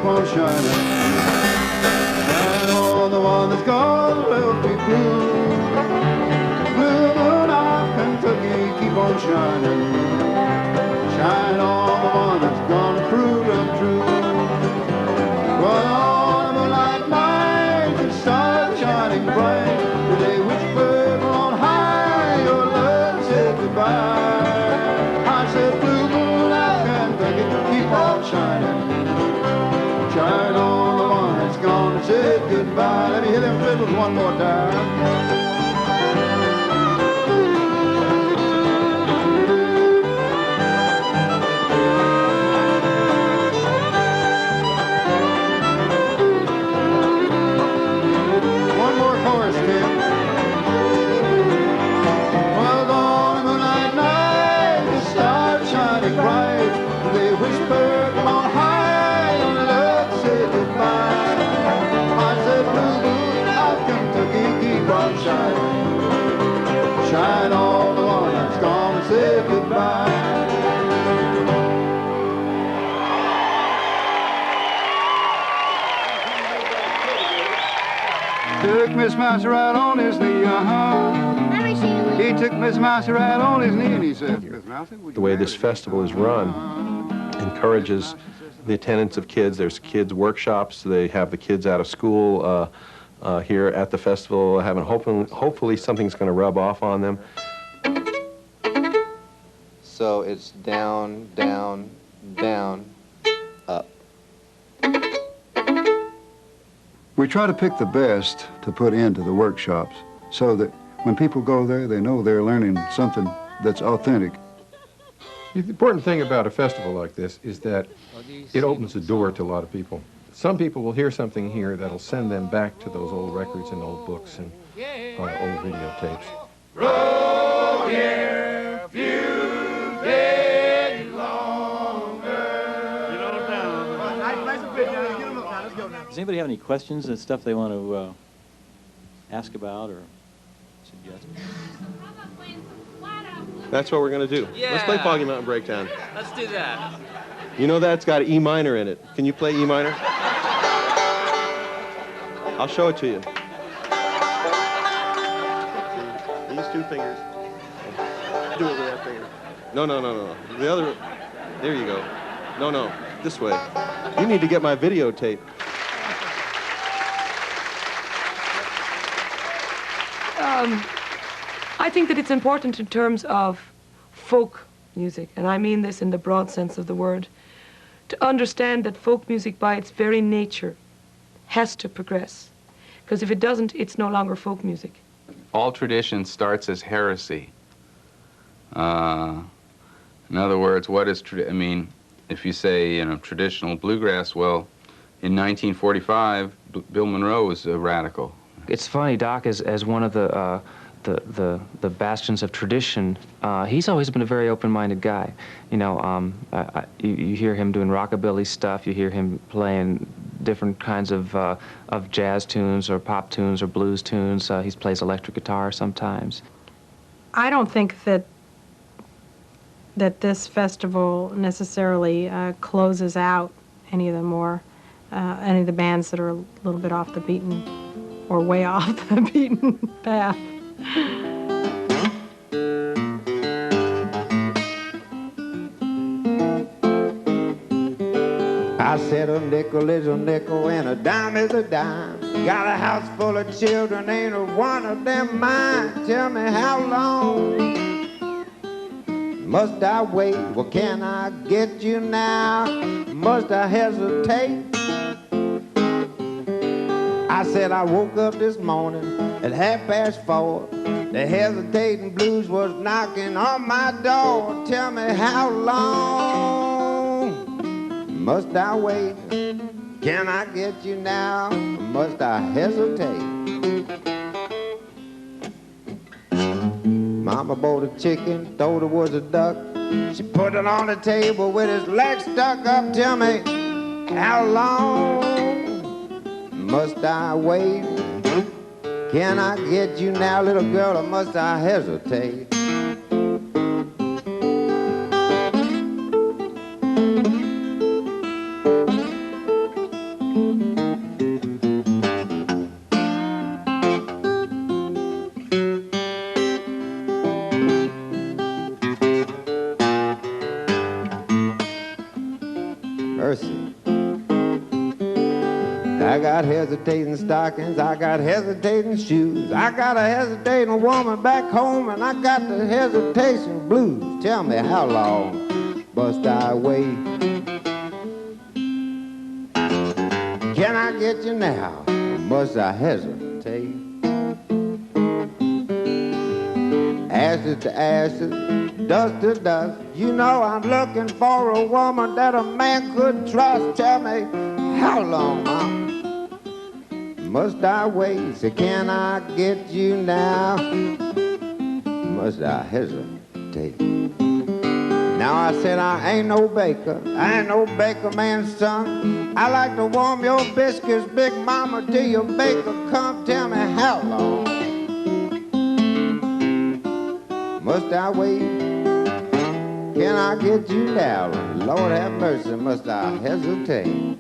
keep on shining. Shine on the one that's gone left me blue. Blue moon of Kentucky, keep on shining. Shine on the one that's gone proved untrue. But on a moonlight night, the stars shining bright. Today whispered on high, your love said goodbye. I said, blue moon of Kentucky, keep on shining. Shine on the one that's gone and said goodbye. Let me hear them fiddles one more time. Shine on the one that's gone and say goodbye. Took Miss Mouse right on his knee, He took Miss Mouse right on his knee and he said, Miss Mousy, The way this festival is run encourages the attendance of kids. There's kids' workshops. They have the kids out of school here at the festival, hopefully something's going to rub off on them. So it's down, down, down, up. We try to pick the best to put into the workshops so that when people go there, they know they're learning something that's authentic. The important thing about a festival like this is that it opens the door to a lot of people. Some people will hear something here that'll send them back to those old records and old books and old videotapes. Roll here, few days longer. Get on down. Nice and big now. Get them up now. Let's go now. Does anybody have any questions and stuff they want to ask about or suggest? That's what we're going to do. Yeah. Let's play Foggy Mountain Breakdown. Let's do that. You know that's got E minor in it. Can you play E minor? I'll show it to you. These two fingers. Do it with that finger. No, no, no, no. The other. There you go. No, no. This way. You need to get my videotape. I think that it's important in terms of folk music, and I mean this in the broad sense of the word, to understand that folk music by its very nature has to progress. Because if it doesn't, it's no longer folk music. All tradition starts as heresy. In other words, what is I mean, if you say, you know, traditional bluegrass, well, in 1945, Bill Monroe was a radical. It's funny, Doc, as one of the bastions of tradition, he's always been a very open-minded guy. You know, you hear him doing rockabilly stuff, you hear him playing different kinds of jazz tunes or pop tunes or blues tunes. He plays electric guitar sometimes. I don't think that this festival necessarily closes out any of the bands that are a little bit off the beaten or way off the beaten path. I said a nickel is a nickel and a dime is a dime. Got a house full of children, ain't a one of them mine. Tell me how long must I wait? Well, can I get you now? Must I hesitate? I said I woke up this morning at 4:30. The hesitating blues was knocking on my door. Tell me how long must I wait? Can I get you now? Must I hesitate? Mama bought a chicken, thought it was a duck. She put it on the table with his legs stuck up. Tell me how long must I wait? Can I get you now, little girl, or must I hesitate? I got hesitating stockings, I got hesitating shoes. I got a hesitating woman back home, and I got the hesitation blues. Tell me, how long must I wait? Can I get you now, or must I hesitate? Ashes to ashes, dust to dust. You know I'm looking for a woman that a man could trust. Tell me, how long, Mom, must I wait? Say, can I get you now? Must I hesitate? Now I said I ain't no baker, I ain't no baker man's son. I like to warm your biscuits, Big Mama, till your baker come. Tell me, how long must I wait? Can I get you now? Lord have mercy, must I hesitate?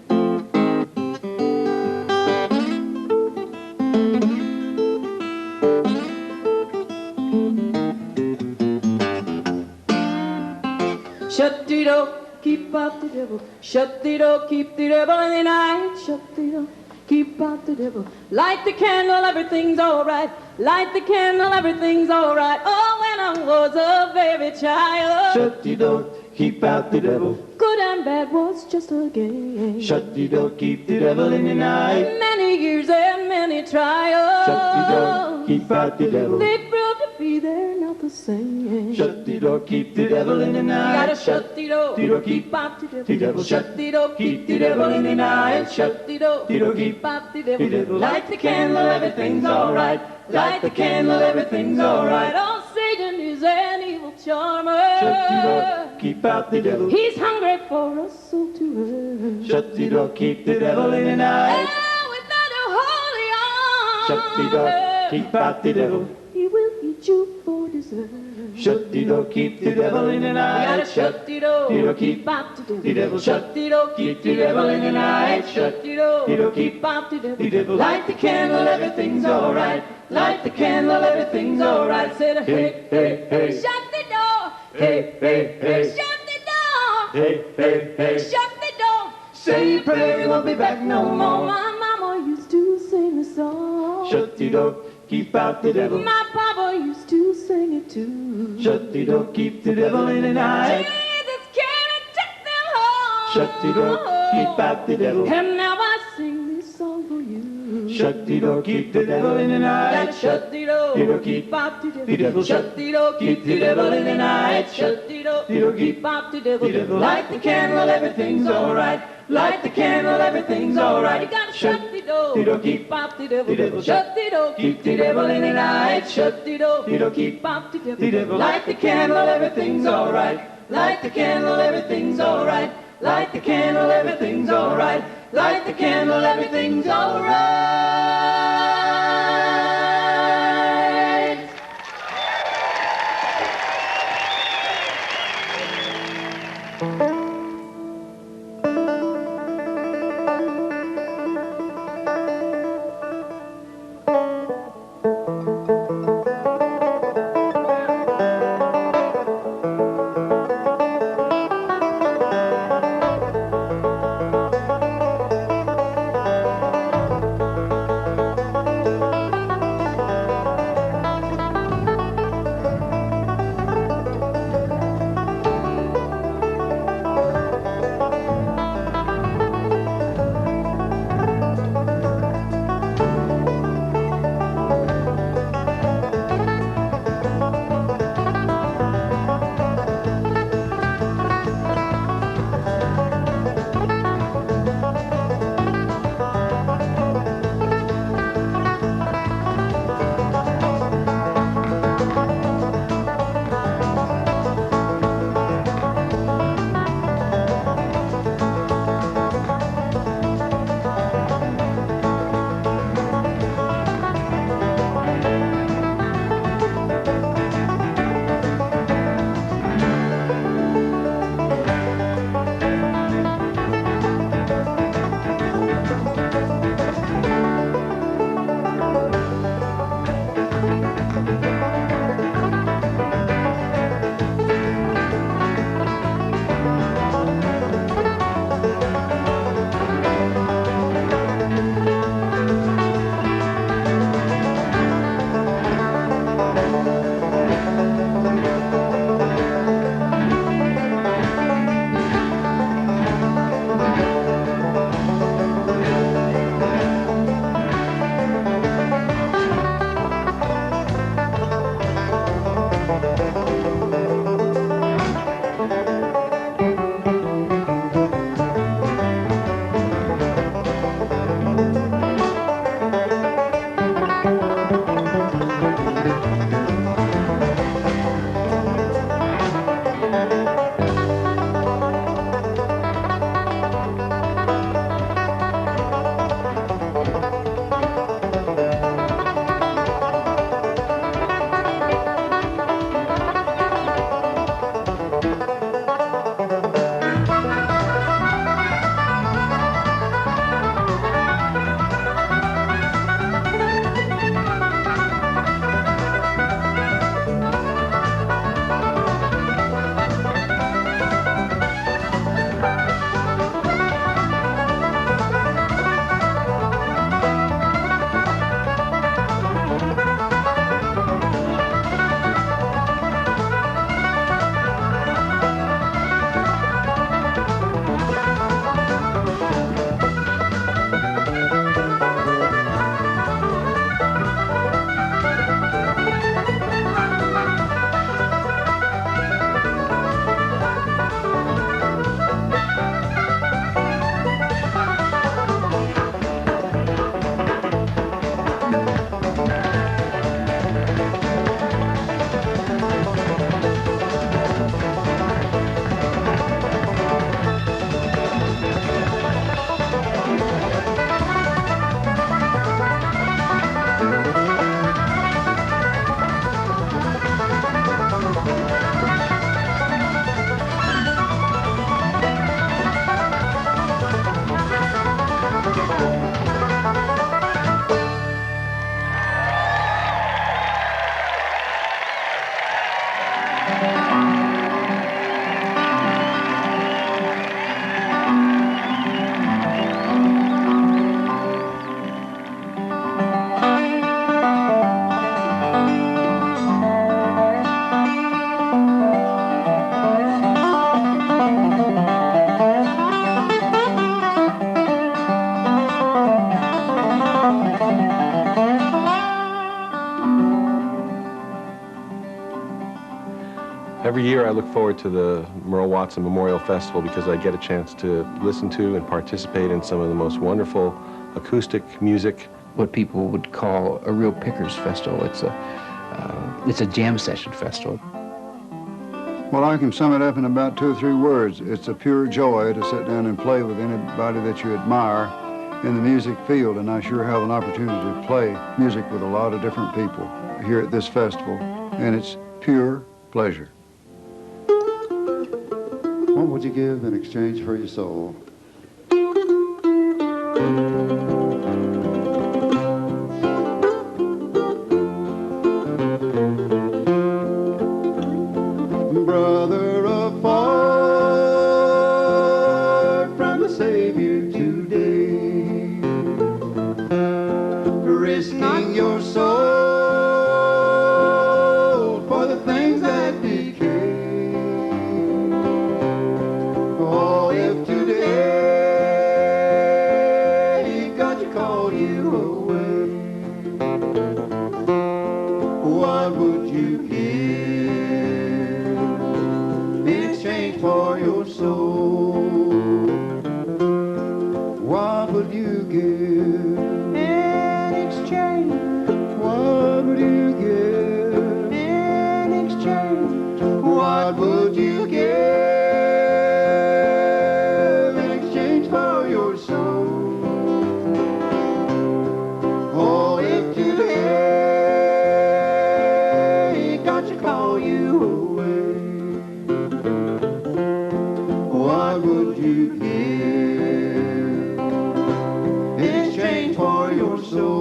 Shut the door, keep out the devil. Shut the door, keep the devil in the night. Shut the door, keep out the devil. Light the candle, everything's alright. Light the candle, everything's alright. Oh, when I was a baby child. Shut the door, keep out the devil. Good and bad was just a game. Shut the door, keep the devil in the night. Many years and many trials. Shut the door, keep out the devil. They proved to be they're not the same. Shut the door, keep the devil in the night. Gotta shut the door, keep out the devil. Shut the door, keep the devil in the night. Shut the door, keep out the devil. Light the candle, everything's alright. Light the candle, everything's alright. Oh, Satan is an evil charmer. Shut the door, keep out the devil. He's hungry for a soul to earn. Shut the door, keep the devil in the night. Oh, without a holy arm. Shut the door, keep out the devil. He will eat you for dessert. Shut the door, keep the devil in the night. Gotta shut the door, keep out the devil. Shut the door, keep the devil in the night. Shut the door, keep out the devil. Light the candle, everything's alright. Light the candle, everything's alright. Said hey, hey, hey. Shut the door. Hey, hey, hey. Shut the door. Hey, hey, hey. Shut the door. Say your prayer, you won't be back no more. My mama used to sing a song. Shut the door, keep out the devil. My papa used to sing it too. Shut the door, keep the devil in the night. Jesus came and took them home. Shut the door, keep out the devil. And now I sing this song for you. Shut the door, keep the devil in the night. Shut the door, keep out the devil. Shut the door, keep the devil in the night. Shut the door, keep out the devil. Light the candle, everything's alright. Light the candle, everything's alright. You gotta shut the door, keep out the devil. Shut the door, keep the devil in the night. Shut the door, keep out the devil. Light the candle, everything's alright. Light the candle, everything's alright. Light the candle, everything's alright. Light the candle, everything's alright. Every year I look forward to the Merle Watson Memorial Festival because I get a chance to listen to and participate in some of the most wonderful acoustic music. What people would call a real pickers festival. It's a jam session festival. Well, I can sum it up in about 2 or 3 words. It's a pure joy to sit down and play with anybody that you admire in the music field, and I sure have an opportunity to play music with a lot of different people here at this festival, and it's pure pleasure. What would you give in exchange for your soul? Brother, apart from the Savior today, risking your soul for the things that decay. Oh, if today God you called you away, what would you give in exchange for your soul? What would you give in exchange? What would you give in exchange? What would you give in exchange for your soul? Oh, if today God should call you away, what would you give in exchange for your soul?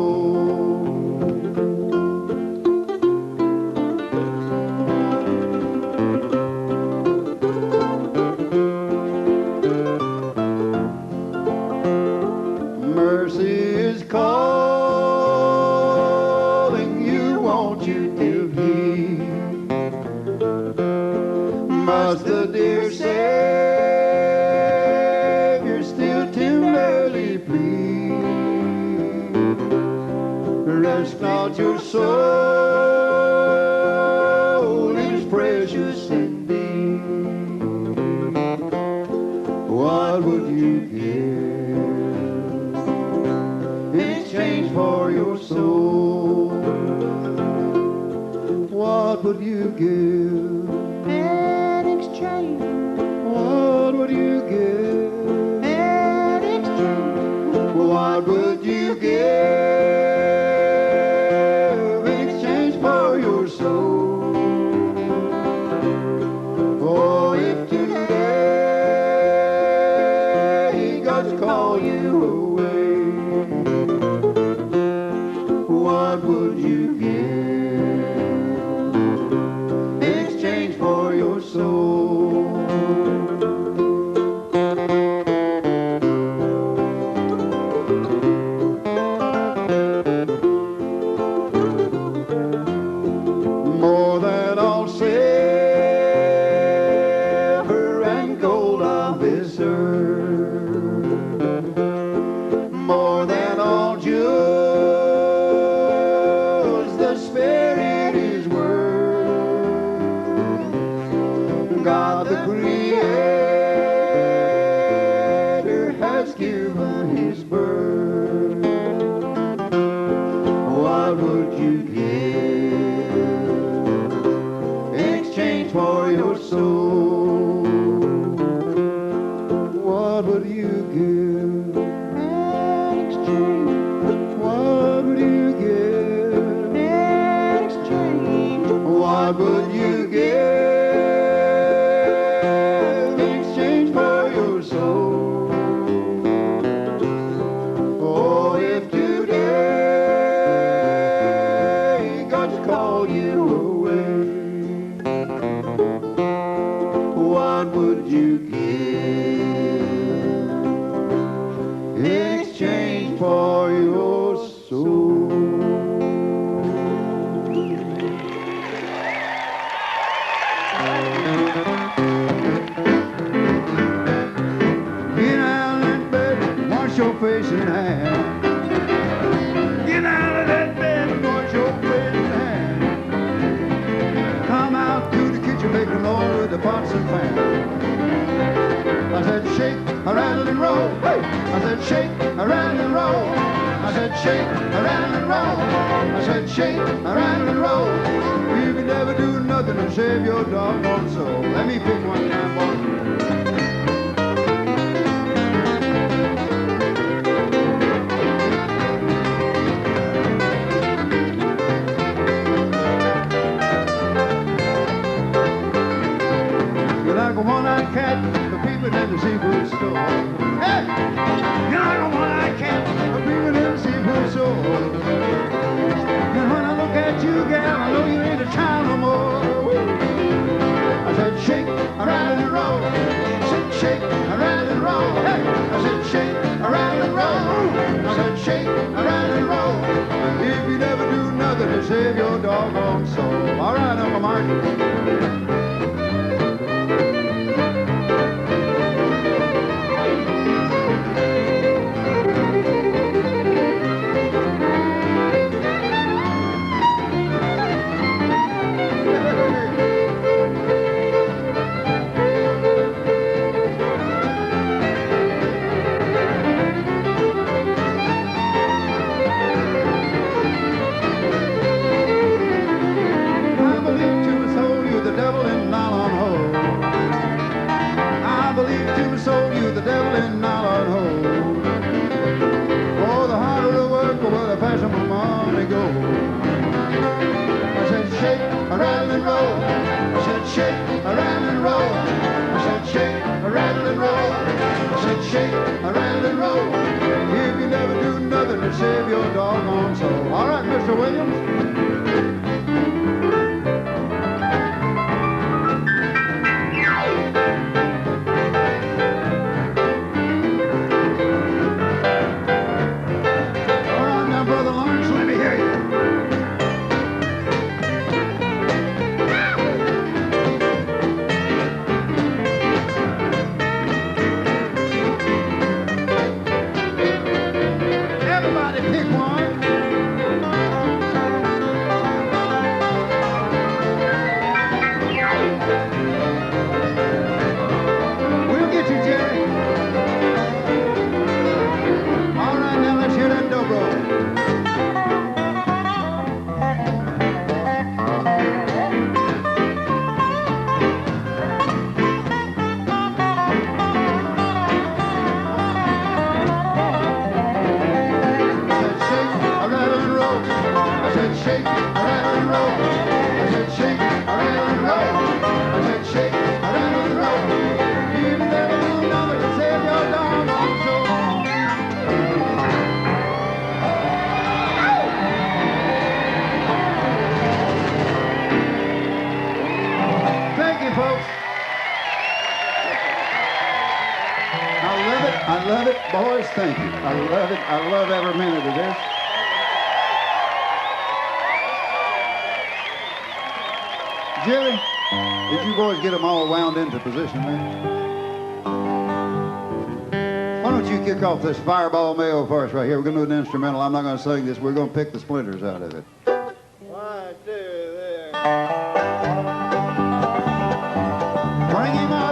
Mercy is calling you, won't you give heed? Must the dear Savior still tenderly plead? Rest not your soul in His precious indeed. What would you give in exchange for your soul? What would you give in exchange? What would you give in exchange? What would you give in exchange for your soul? Oh, if today God's called you away, what would you give in exchange for your soul? More than all silver and gold of this earth, more than all jewels the Spirit is worth. God the Creator has given His birth. What would you give in exchange for your soul? What would you give in exchange? What would you give in exchange? What would you give in exchange for your soul? Oh, if today God's called you away, what would you give in exchange for your soul? Get out of that bed, wash your face and hands. Get out of that bed and wash your face and hands. Come out to the kitchen, make a noise. pots and pans. I said, shake, a rattle and roll. Hey! I said, shake, a rattle and roll. I said, shake, a rattle and roll. I said, shake, a rattle and roll. You can never do nothing to save your doggone soul. Let me pick one time, boy. You're like a one-eyed cat for peeping in the seafood store. Hey! You're like a one-eyed cat for peeping in the seafood store. And when I look at you, gal, I know you ain't a child no more. I said, shake, a rattle and roll. I said, shake, a rattle and roll. Hey! I said, shake, a rattle and roll. I said, shake, a rattle and roll. If you never do nothing to save your doggone soul. All right, Uncle Martin. Save your doggone soul. All right, Mr. Williams. I love it, boys, thank you. I love it. I love every minute of this. Jerry, did you boys get them all wound into position there? Why don't you kick off this Fireball Mayo for us right here? We're going to do an instrumental. I'm not going to sing this. We're going to pick the splinters out of it. 1, 2, there. Bring him up.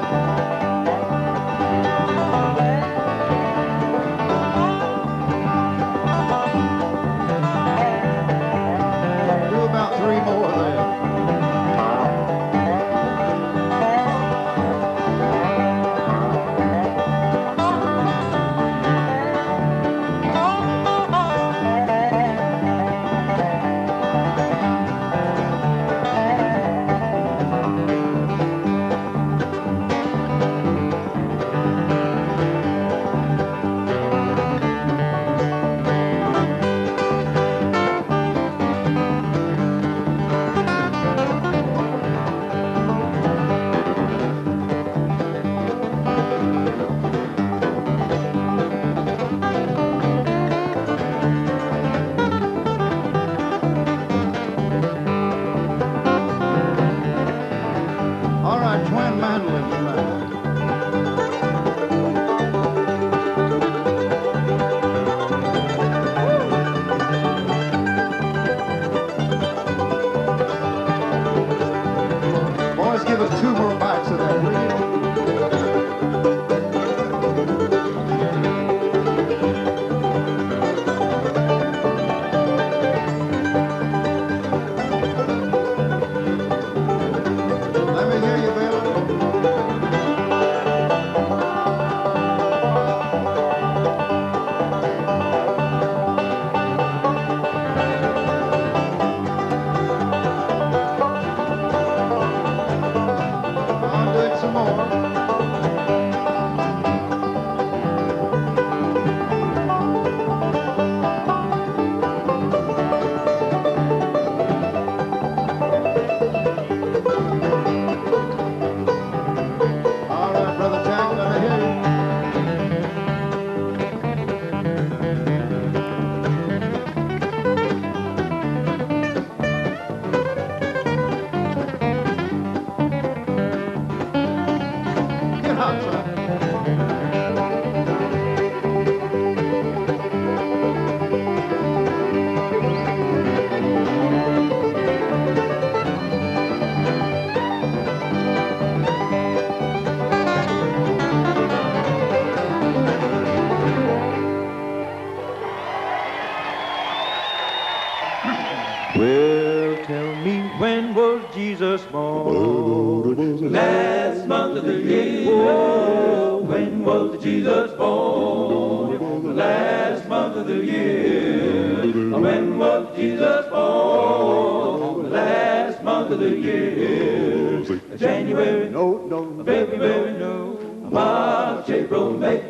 Well, tell me, when was Jesus born? Last month of the year. Oh, when was Jesus born? Last month of the year. When was Jesus born? Last month of the year. January, no. February, no. March, April, May,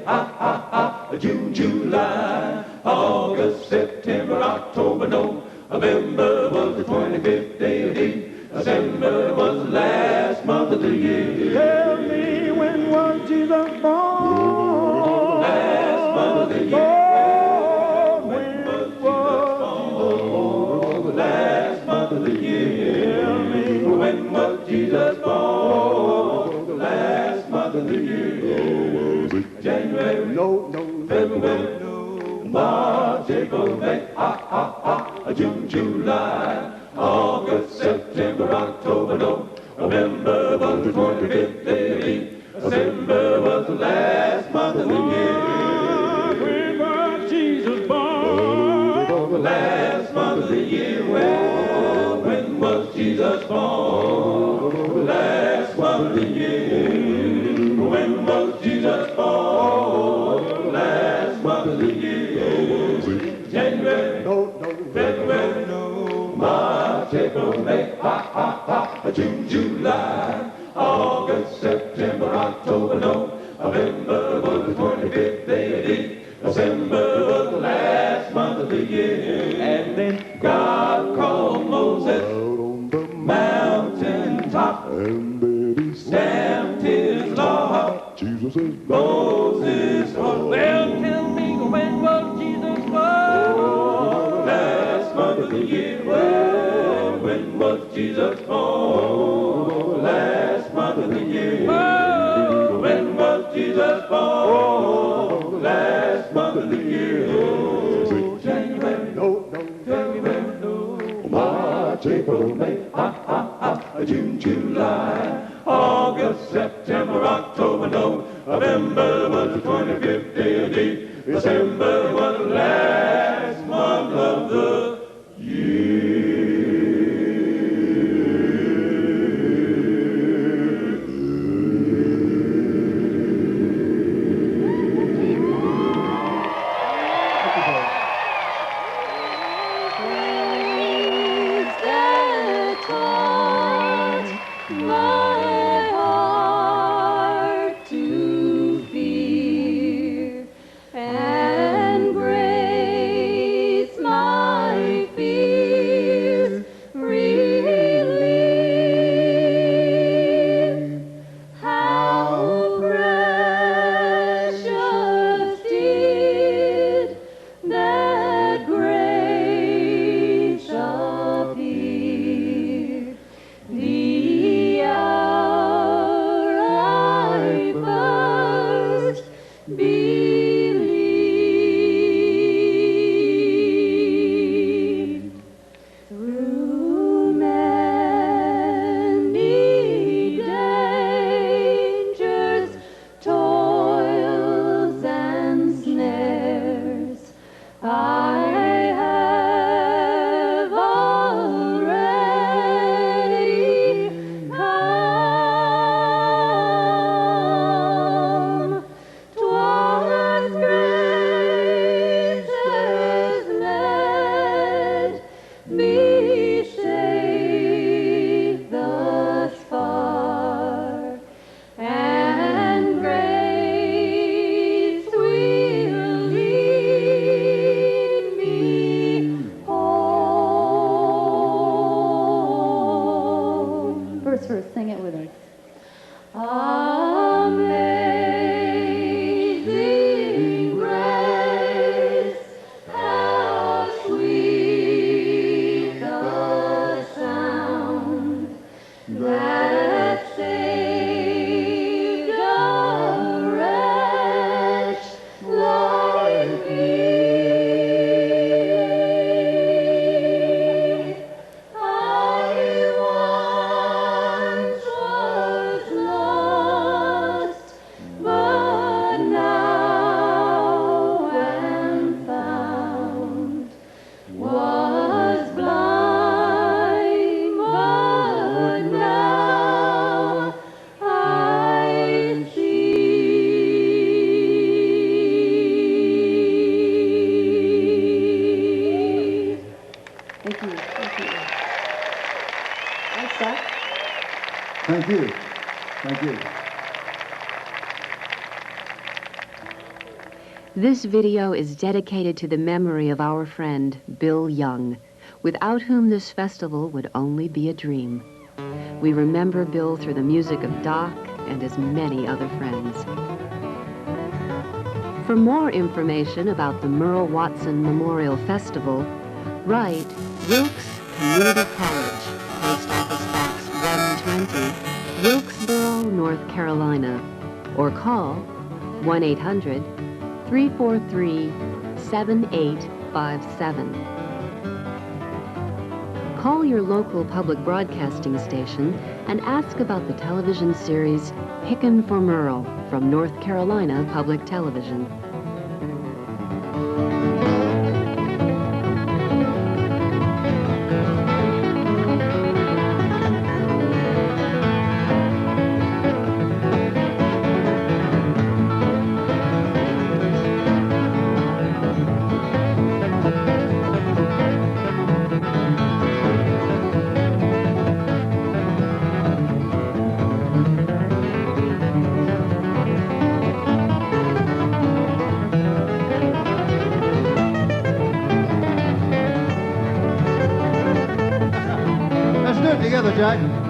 June, July, August, September, October, no. November was the 25th day of the week. December was the last month of the year. Tell me, when was Jesus born? Last month of the year. When was Jesus born? Last month of the year. Tell me, When was Jesus born? Last month of the year. January, no. February, no. March, April, May, June, July, August, September, October, no. November was the 25th day of the week. December was the last month of the year. When was Jesus born? Last month of the year. Well, when was Jesus born? Last month of the year. When was Jesus born? Last month of the year. January, February, no. March, April, May, June, July, August, September, October, no. November was the 25th day of the week. December was the last month of the year. And then God called Moses on the mountain top, and then he stamped his law. Jesus is Moses, well, tell me, when was Jesus born? Last month of the year. Well, when was Jesus born? Last month of the year. When was Jesus born? Last month of the year. Oh, January, no. February, no. March, April, May, June, July, August, September, October, no. November was the 25th day of the week. December was the last month of the my heart to fear, and grace my fears relieve. How precious did that grace appear, the hour I first believed. Through many dangers, toils, and snares, I have already come. 'Twas grace has led me safe thus far, and grace will lead Thank you. Thank you. This video is dedicated to the memory of our friend, Bill Young, without whom this festival would only be a dream. We remember Bill through the music of Doc and his many other friends. For more information about the Merle Watson Memorial Festival, write Wilkes Community College, Post Office Box 120, Wilkesboro, North Carolina, or call 1-800-343-7857. Call your local public broadcasting station and ask about the television series Pickin' for Merle from North Carolina Public Television. Together, Jack.